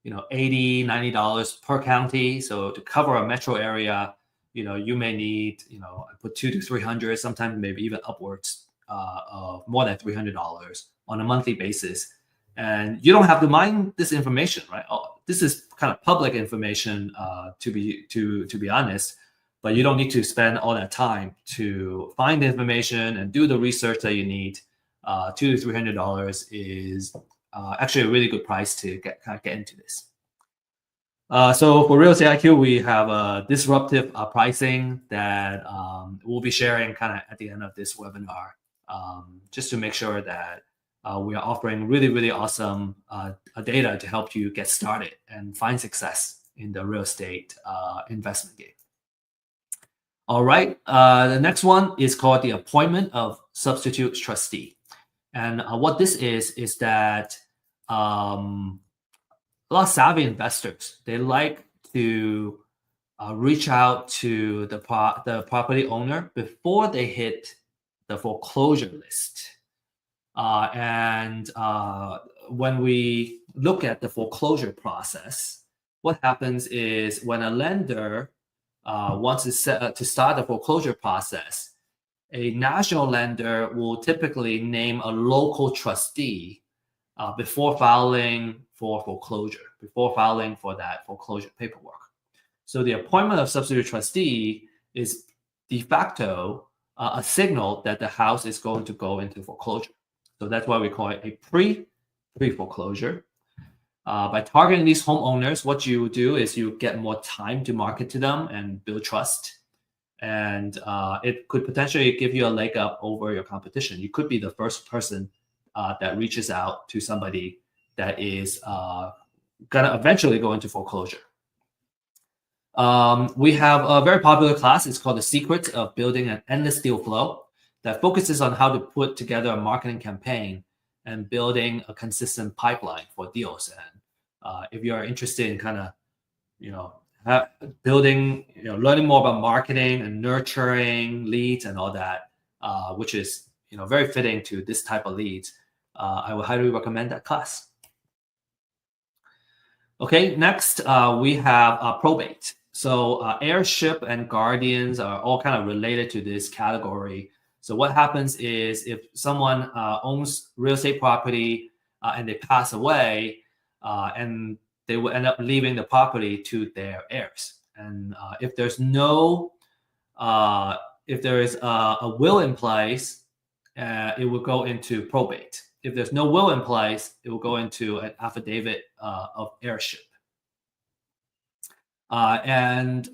$80, $90 per county. So to cover a metro area, you may need I put $200 to $300, sometimes maybe even upwards of more than $300 on a monthly basis. And you don't have to mine this information, right? This is kind of public information, to be honest. But you don't need to spend all that time to find the information and do the research that you need. $200 to $300 is actually a really good price to get into this. So for Real Estate IQ, we have a disruptive pricing that we'll be sharing kind of at the end of this webinar, just to make sure that we are offering really, really awesome data to help you get started and find success in the real estate investment game. All right, the next one is called the appointment of substitute trustee. And what this is that a lot of savvy investors, they like to reach out to the property owner before they hit the foreclosure list. And when we look at the foreclosure process, what happens is when a lender wants to start the foreclosure process, a national lender will typically name a local trustee before filing for foreclosure, before filing for that foreclosure paperwork. So the appointment of substitute trustee is de facto a signal that the house is going to go into foreclosure. So that's why we call it a pre-foreclosure. By targeting these homeowners, what you do is you get more time to market to them and build trust. And it could potentially give you a leg up over your competition. You could be the first person that reaches out to somebody that is going to eventually go into foreclosure. We have a very popular class. It's called The Secret of Building an Endless Deal Flow, that focuses on how to put together a marketing campaign and building a consistent pipeline for deals. And if you're interested in kind of, building, learning more about marketing and nurturing leads and all that, which is, very fitting to this type of leads, I would highly recommend that class. Okay, next we have probate. So heirship and guardians are all kind of related to this category. So what happens is if someone owns real estate property and they pass away, and they will end up leaving the property to their heirs. And if there is a will in place, it will go into probate. If there's no will in place, it will go into an affidavit of heirship. And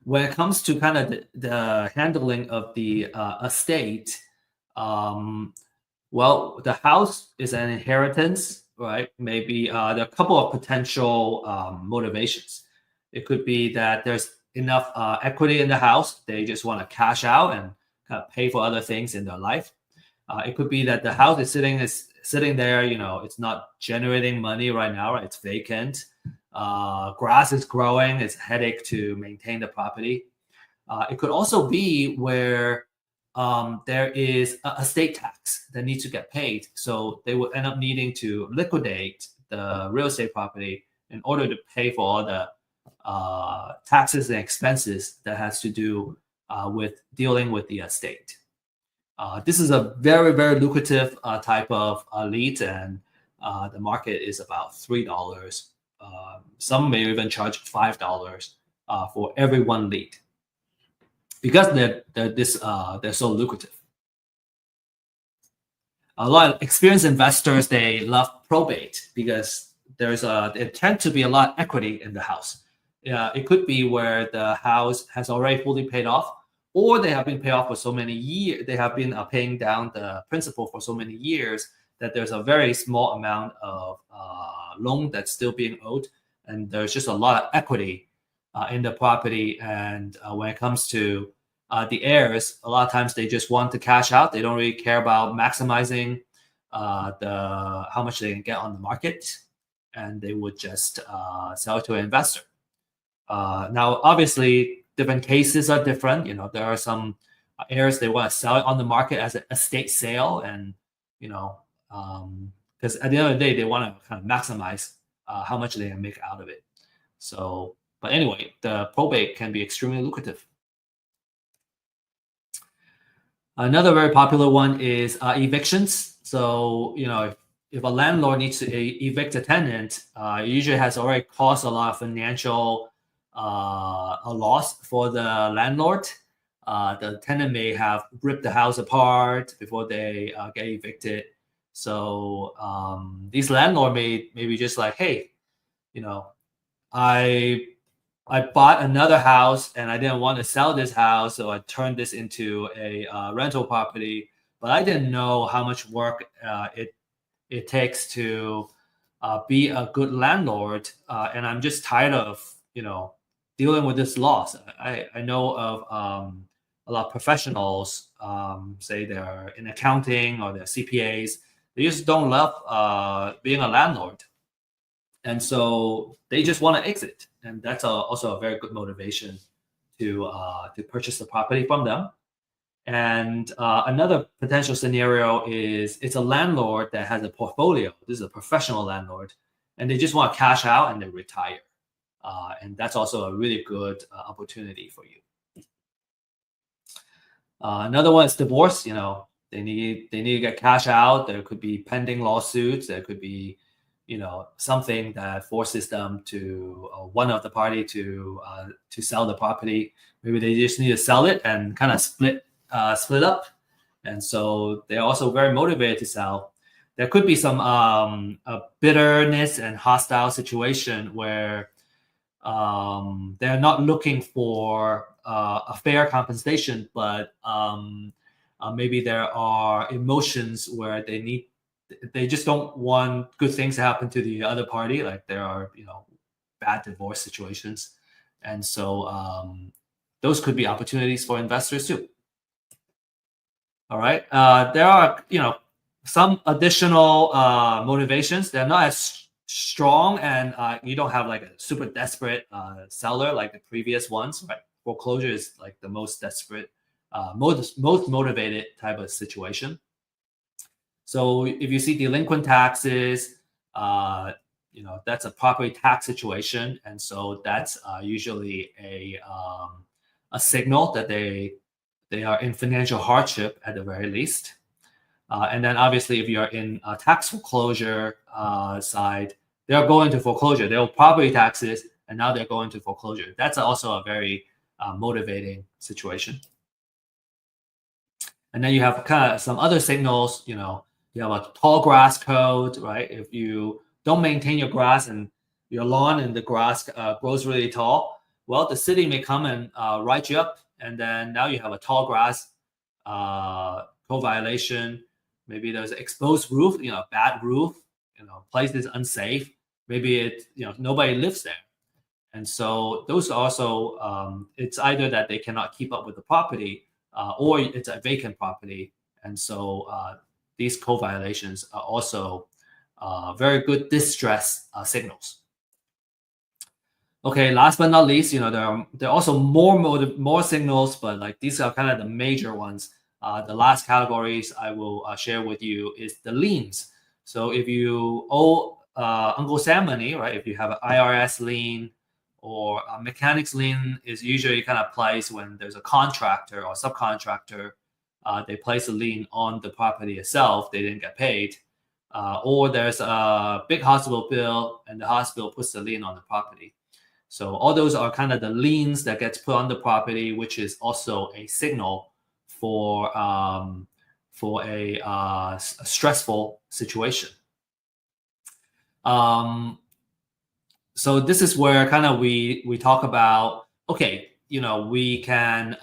when it comes to kind of the handling of the estate, well, the house is an inheritance, right? Maybe there are a couple of potential motivations. It could be that there's enough equity in the house. They just want to cash out and kind of pay for other things in their life. It could be that the house is sitting there, it's not generating money right now, right? It's vacant. Grass is growing. It's a headache to maintain the property. It could also be where there is a estate tax that needs to get paid. So they will end up needing to liquidate the real estate property in order to pay for all the taxes and expenses that has to do with dealing with the estate. This is a very, very lucrative type of lead, and the market is about $3. Some may even charge $5 for every one lead, because they're so lucrative. A lot of experienced investors, they love probate because there tend to be a lot of equity in the house. It could be where the house has already fully paid off, or they have been paid off for so many years, they have been paying down the principal for so many years that there's a very small amount of loan that's still being owed, and there's just a lot of equity in the property. And when it comes to the heirs, a lot of times they just want to cash out. They don't really care about maximizing the how much they can get on the market, and they would just sell it to an investor. Now, obviously, different cases are different. There are some heirs they want to sell it on the market as an estate sale, and you know, because at the end of the day, they want to kind of maximize how much they can make out of it. So, but anyway, the probate can be extremely lucrative. Another very popular one is evictions. So, if a landlord needs to evict a tenant, it usually has already caused a lot of financial a loss for the landlord. The tenant may have ripped the house apart before they get evicted. So these landlord may maybe just like, hey, I I bought another house and I didn't want to sell this house, so I turned this into a rental property. But I didn't know how much work it takes to be a good landlord, and I'm just tired of dealing with this loss. I know of a lot of professionals, say they're in accounting or they're CPAs. They just don't love being a landlord, and so they just want to exit, and that's also a very good motivation to purchase the property from them. And another potential scenario is it's a landlord that has a portfolio. This is a professional landlord, and they just want to cash out and then retire. And that's also a really good opportunity for you. Another one is divorce. They need to get cash out. There could be pending lawsuits. There could be something that forces them to one of the party to sell the property. Maybe they just need to sell it and kind of split up, and so they're also very motivated to sell. There could be some bitterness and hostile situation where they're not looking for a fair compensation, but maybe there are emotions where they just don't want good things to happen to the other party. Like there are bad divorce situations, and so those could be opportunities for investors too. All right. There are, some additional motivations. They're not as strong, and you don't have like a super desperate seller like the previous ones. Right. Foreclosure is like the most desperate, most motivated type of situation. So if you see delinquent taxes, that's a property tax situation, and so that's usually a signal that they are in financial hardship at the very least. And then obviously, if you're in a tax foreclosure side, they're going to foreclosure. They owe property taxes, and now they're going to foreclosure. That's also a very motivating situation. And then you have kind of some other signals. You have a tall grass code, right? If you don't maintain your grass and your lawn and the grass grows really tall, well, the city may come and write you up, and then now you have a tall grass code violation. Maybe there's an exposed roof, bad roof, place is unsafe. Maybe nobody lives there. And so those also, it's either that they cannot keep up with the property or it's a vacant property. And so these code violations are also very good distress signals. Okay, last but not least, there are also more signals, but like these are kind of the major ones. The last categories I will share with you is the liens. So if you owe Uncle Sam money, right? If you have an IRS lien or a mechanics lien, is usually kind of placed when there's a contractor or subcontractor. They place a lien on the property itself. They didn't get paid, or there's a big hospital bill and the hospital puts the lien on the property. So all those are kind of the liens that gets put on the property, which is also a signal for a stressful situation. So this is where kind of we talk about, okay, we can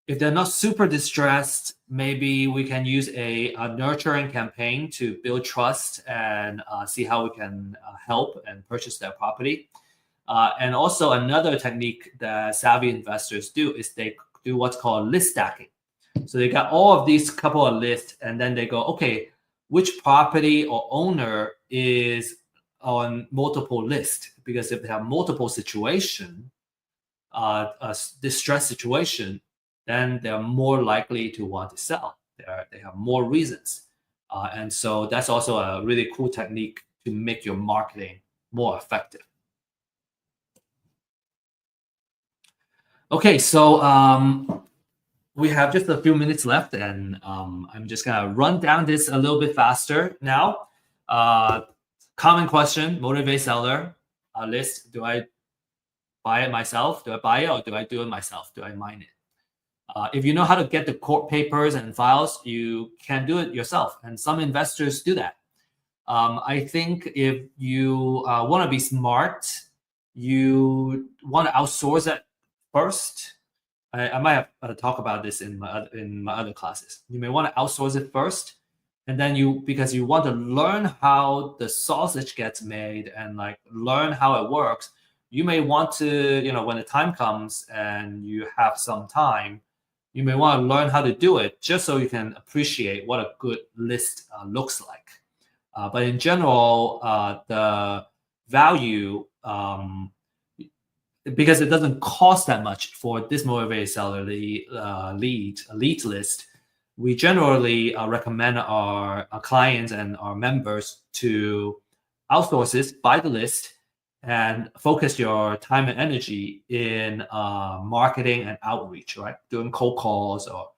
if they're not super distressed, maybe we can use a nurturing campaign to build trust and see how we can help and purchase their property. And also another technique that savvy investors do is they do what's called list stacking. So they got all of these couple of lists, and then they go, okay, which property or owner is on multiple lists? Because if they have multiple situation, a distress situation, then they're more likely to want to sell. They have more reasons. And so that's also a really cool technique to make your marketing more effective. Okay, so we have just a few minutes left, and I'm just gonna run down this a little bit faster now. Common question: motivate seller list. Do I buy it myself? Do I buy it, or do I do it myself? Do I mine it? If you know how to get the court papers and files, you can do it yourself, and some investors do that. I think if you want to be smart, you want to outsource it first. I might have talk about this in my other classes. You may want to outsource it first, and then because you want to learn how the sausage gets made and like learn how it works. You may want to, when the time comes and you have some time, you may want to learn how to do it just so you can appreciate what a good list looks like. But in general, the value, because it doesn't cost that much for this motivated seller lead list, we generally recommend our clients and our members to outsource this, buy the list, and focus your time and energy in marketing and outreach, right? Doing cold calls or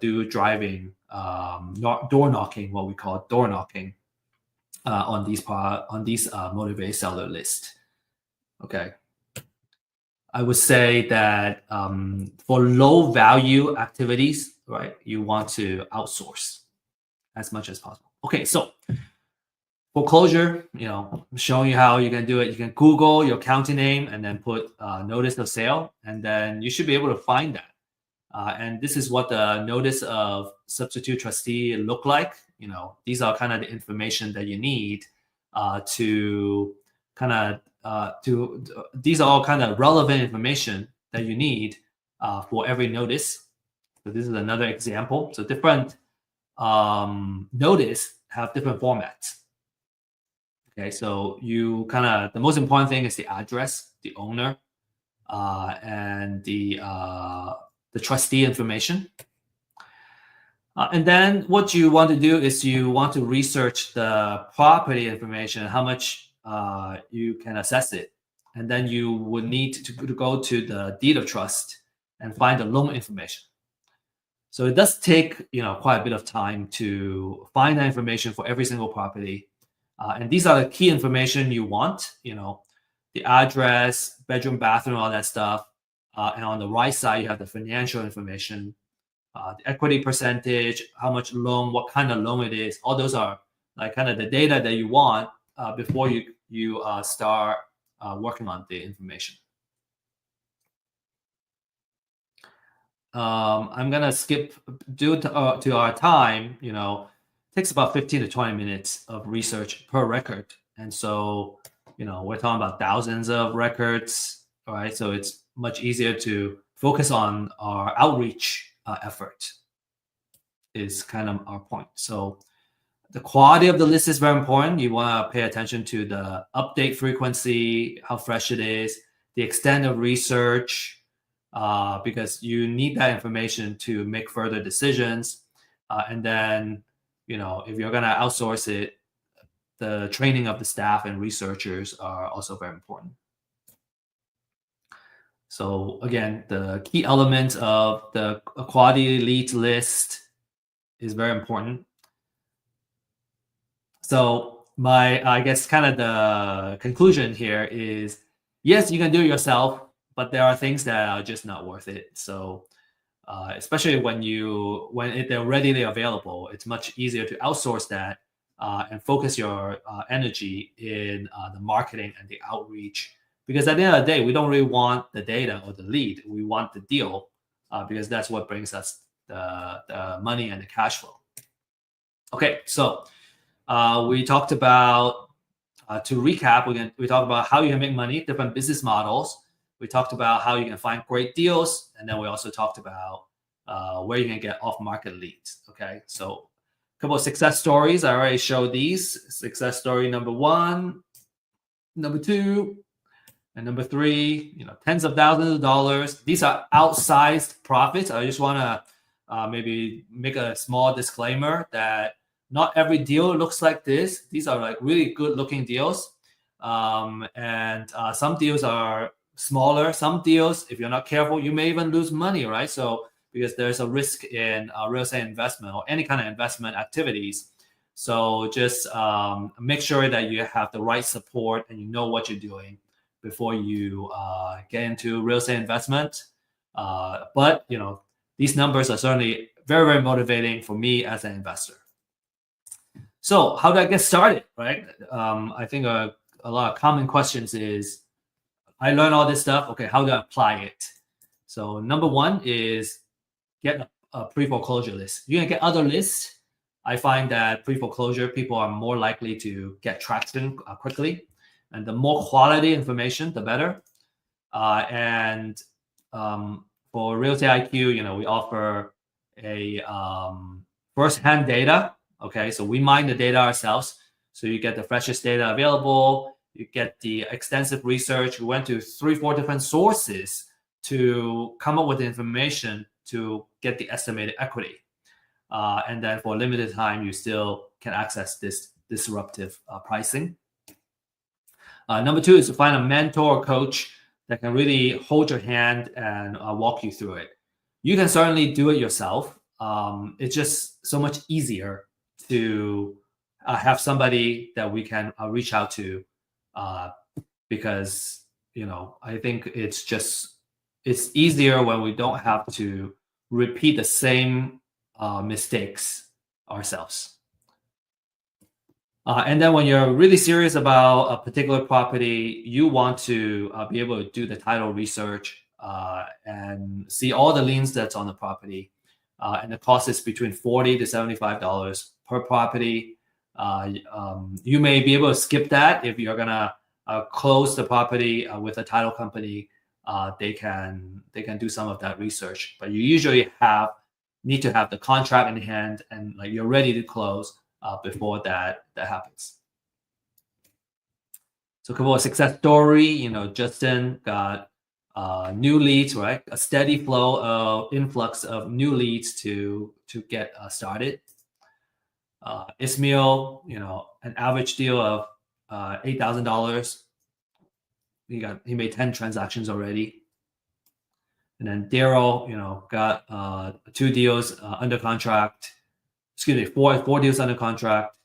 do driving, door knocking, what we call door knocking, on these motivated seller list. Okay. I would say that for low value activities, right, you want to outsource as much as possible. Okay, so foreclosure, I'm showing you how you can do it. You can Google your county name and then put notice of sale, and then you should be able to find that. And this is what the notice of substitute trustee look like. These are kind of the information that you need to kind of these are all kind of relevant information that you need for every notice. So this is another example. So different notice have different formats. Okay, so the most important thing is the address, the owner, and the trustee information. And then what you want to do is you want to research the property information, how much you can assess it. And then you would need to go to the deed of trust and find the loan information. So it does take quite a bit of time to find that information for every single property. And these are the key information you want, the address, bedroom, bathroom, all that stuff. And on the right side, you have the financial information, the equity percentage, how much loan, what kind of loan it is. All those are like kind of the data that you want before you start working on the information. I'm gonna skip due to our time. Takes about 15 to 20 minutes of research per record, and so we're talking about thousands of records. All right, so it's much easier to focus on our outreach effort. Is kind of our point. So the quality of the list is very important. You want to pay attention to the update frequency, how fresh it is, the extent of research, because you need that information to make further decisions. And then, if you're going to outsource it, the training of the staff and researchers are also very important. So again, the key elements of the quality leads list is very important. So I guess kind of the conclusion here is, yes, you can do it yourself, but there are things that are just not worth it. So especially when they're readily available, it's much easier to outsource that and focus your energy in the marketing and the outreach. Because at the end of the day, we don't really want the data or the lead. We want the deal. because that's what brings us the money and the cash flow. Okay, so we talked about, to recap, we talked about how you can make money, different business models. We talked about how you can find great deals, and then we also talked about where you can get off-market leads. Okay, so a couple of success stories. I already showed these. Success story number 1, number 2, and number 3. Tens of thousands of dollars. These are outsized profits. I just want to maybe make a small disclaimer that not every deal looks like this. These are like really good looking deals. And some deals are smaller. Some deals, if you're not careful, you may even lose money, right? So because there's a risk in real estate investment or any kind of investment activities. So just make sure that you have the right support and you know what you're doing before you get into real estate investment. But these numbers are certainly very, very motivating for me as an investor. So how do I get started, right? I think a lot of common questions is, I learned all this stuff. Okay, how do I apply it? So number 1 is get a pre-foreclosure list. You can get other lists. I find that pre-foreclosure, people are more likely to get traction quickly. And the more quality information, the better. And for Real Estate IQ, we offer a first-hand data. Okay, so we mine the data ourselves. So you get the freshest data available. You get the extensive research. We went to 3-4 different sources to come up with the information to get the estimated equity. And then for a limited time, you still can access this disruptive pricing. Number 2 is to find a mentor or coach that can really hold your hand and walk you through it. You can certainly do it yourself. It's just so much easier to have somebody that we can reach out to, because I think it's easier when we don't have to repeat the same mistakes ourselves. And then when you're really serious about a particular property, you want to be able to do the title research and see all the liens that's on the property. And the cost is between $40 to $75 per property. You may be able to skip that if you're gonna close the property with a title company. They can do some of that research, but you usually need to have the contract in hand and you're ready to close before that happens. So a couple of success story. Justin got new leads, right? A steady flow of influx of new leads to get started. Ismail, an average deal of $8,000. He made 10 transactions already. And then Daryl, got 2 deals under contract. Excuse me, four deals under contract,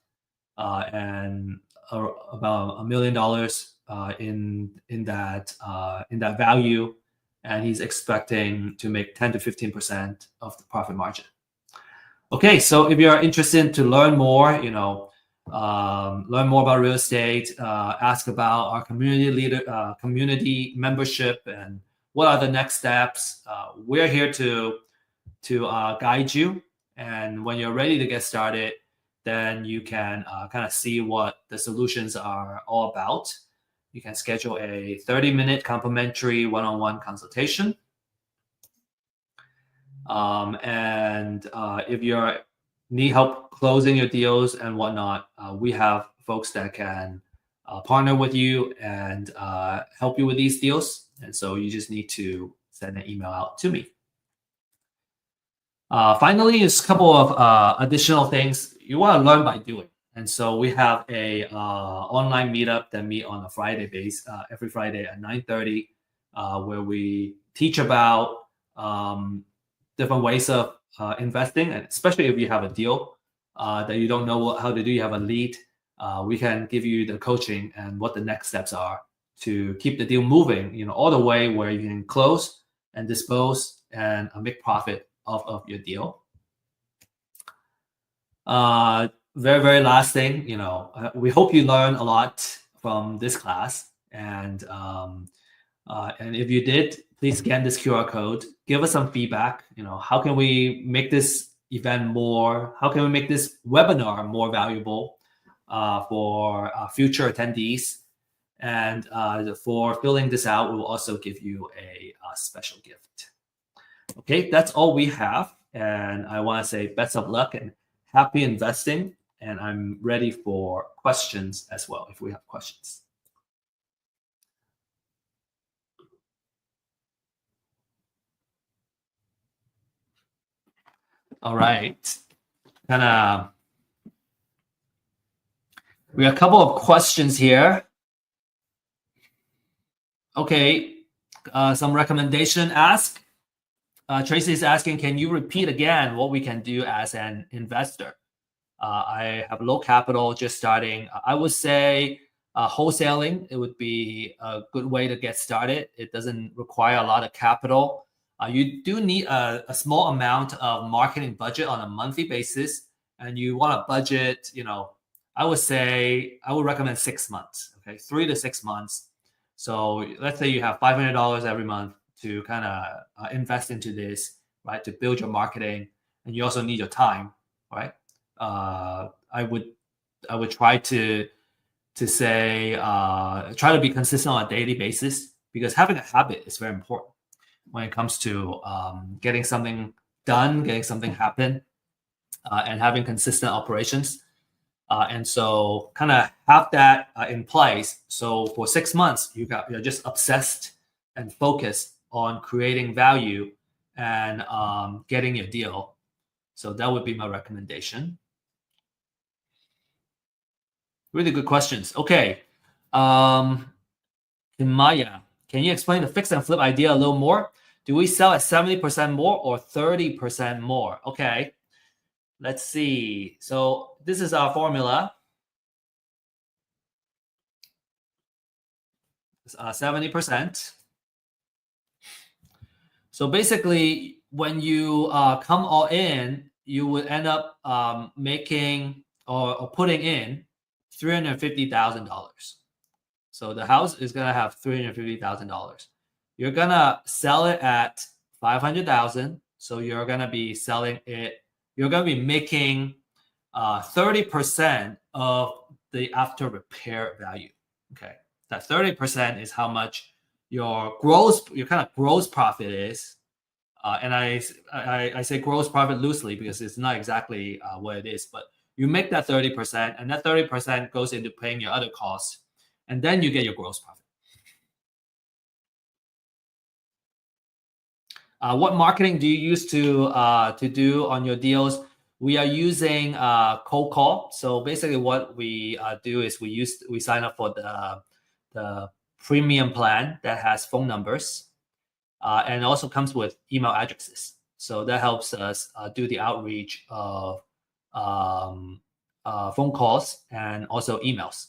and about $1 million in that value, and he's expecting to make 10 to 15% of the profit margin. Okay, so if you're interested to learn more, learn more about real estate, ask about our community membership, and what are the next steps. We're here to guide you. And when you're ready to get started, then you can kind of see what the solutions are all about. You can schedule a 30-minute complimentary one-on-one consultation. And if you need help closing your deals and whatnot, we have folks that can partner with you and help you with these deals. And so you just need to send an email out to me. Finally, is a couple of additional things you want to learn by doing. And so we have a online meetup that meet on a Friday base, every Friday at 9:30, where we teach about different ways of investing, and especially if you have a deal that you don't know how to do, you have a lead, we can give you the coaching and what the next steps are to keep the deal moving, all the way where you can close and dispose and make profit off of your deal. Very, very last thing, we hope you learn a lot from this class, and if you did, please scan this QR code. Give us some feedback. How can we make this event more? How can we make this webinar more valuable for future attendees? And for filling this out, we'll also give you a special gift. Okay, that's all we have. And I want to say best of luck and happy investing. And I'm ready for questions as well, if we have questions. All right. We have a couple of questions here. Okay, some recommendation ask. Tracy is asking, can you repeat again what we can do as an investor? I have low capital, just starting. I would say wholesaling, it would be a good way to get started. It doesn't require a lot of capital. You do need a small amount of marketing budget on a monthly basis, and you want to budget, I would recommend 6 months, okay, 3 to 6 months. So let's say you have $500 every month to kind of invest into this, right, to build your marketing, and you also need your time, right? I would try to say try to be consistent on a daily basis, because having a habit is very important when it comes to getting something done, getting something happen, and having consistent operations. And so kind of have that in place. So for 6 months, you're just obsessed and focused on creating value and getting your deal. So that would be my recommendation. Really good questions. Okay. Maya, can you explain the fix and flip idea a little more? Do we sell at 70% more or 30% more? Okay. Let's see. So this is our formula. 70%. So basically, when you come all in, you would end up making or putting in $350,000. So the house is gonna have $350,000. You're gonna sell it at 500,000. So you're gonna be selling it. You're gonna be making 30% of the after repair value. Okay, that 30% is how much your kind of gross profit is. And I say gross profit loosely because it's not exactly what it is, but you make that 30%, and that 30% goes into paying your other costs, and then you get your gross profit. What marketing do you use to do on your deals? We are using cold call. So basically, what we do is we sign up for the premium plan that has phone numbers, and also comes with email addresses. So that helps us do the outreach of phone calls and also emails.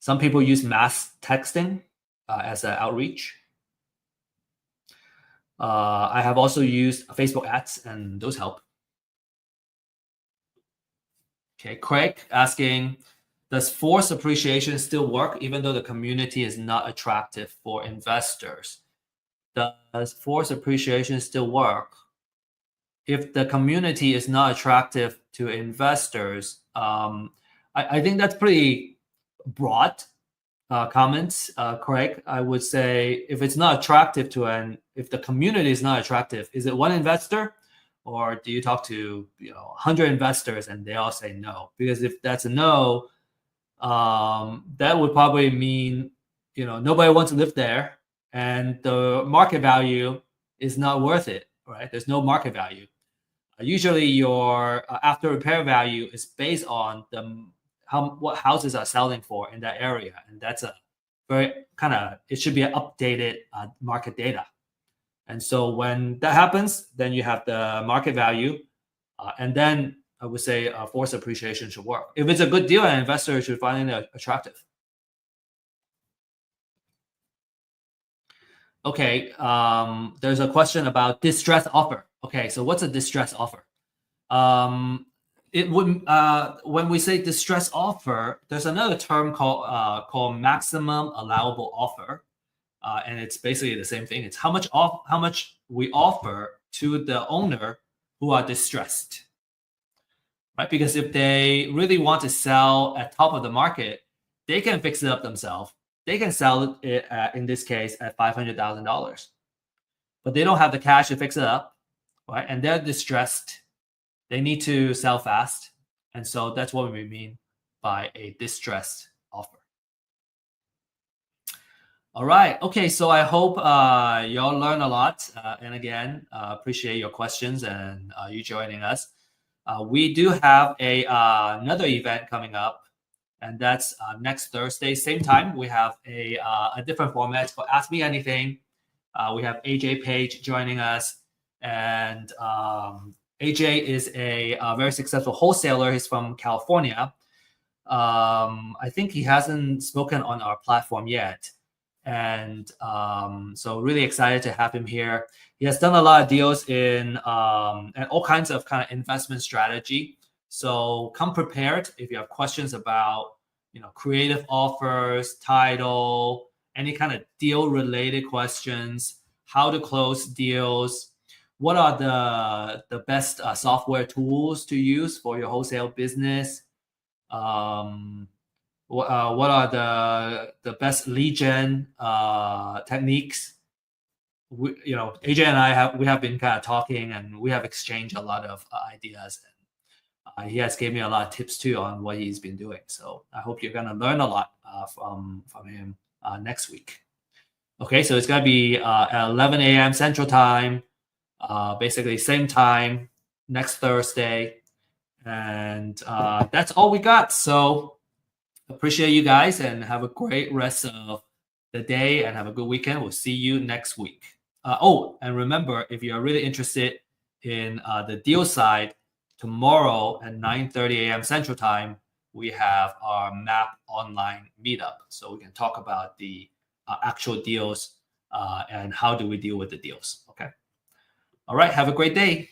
Some people use mass texting as an outreach. I have also used Facebook ads, and those help. Okay, Craig asking, does forced appreciation still work even though the community is not attractive for investors? Does forced appreciation still work? If the community is not attractive to investors, I think that's pretty broad comments, Craig. I would say if it's not attractive if the community is not attractive, is it one investor? Or do you talk to 100 investors and they all say no? Because if that's a no, that would probably mean nobody wants to live there, and the market value is not worth it, right? There's no market value. Usually, your after repair value is based on what houses are selling for in that area, and that's a very it should be an updated market data. And so when that happens, then you have the market value, and then I would say forced appreciation should work. If it's a good deal, an investor should find it attractive. Okay, there's a question about distress offer. Okay, so what's a distress offer? It would when we say distress offer, there's another term called maximum allowable offer. and it's basically the same thing. It's how much we offer to the owner who are distressed, right? Because if they really want to sell at top of the market, they can fix it up themselves. They can sell it in this case at $500,000, but they don't have the cash to fix it up, right? And they're distressed. They need to sell fast, and so that's what we mean by a distressed offer. All right. Okay. So I hope y'all learn a lot. And again, appreciate your questions and you joining us. We do have another event coming up, and that's next Thursday, same time. We have a different format. It's called Ask Me Anything. We have AJ Page joining us, and AJ is a very successful wholesaler. He's from California. I think he hasn't spoken on our platform yet. And so really excited to have him here. He has done a lot of deals in and all kinds of kind of investment strategy. So come prepared if you have questions about creative offers, title, any kind of deal related questions, how to close deals, what are the best software tools to use for your wholesale business. What are the best lead gen techniques? AJ and I have been kind of talking, and we have exchanged a lot of ideas. And he has gave me a lot of tips too on what he's been doing. So I hope you're gonna learn a lot from him next week. Okay, so it's gonna be at 11 a.m. Central Time, basically same time next Thursday, and that's all we got. So appreciate you guys and have a great rest of the day and have a good weekend. We'll see you next week. And remember, if you're really interested in the deal side, tomorrow at 9:30 a.m. Central Time, we have our MAP online meetup. So we can talk about the actual deals and how do we deal with the deals. Okay. All right. Have a great day.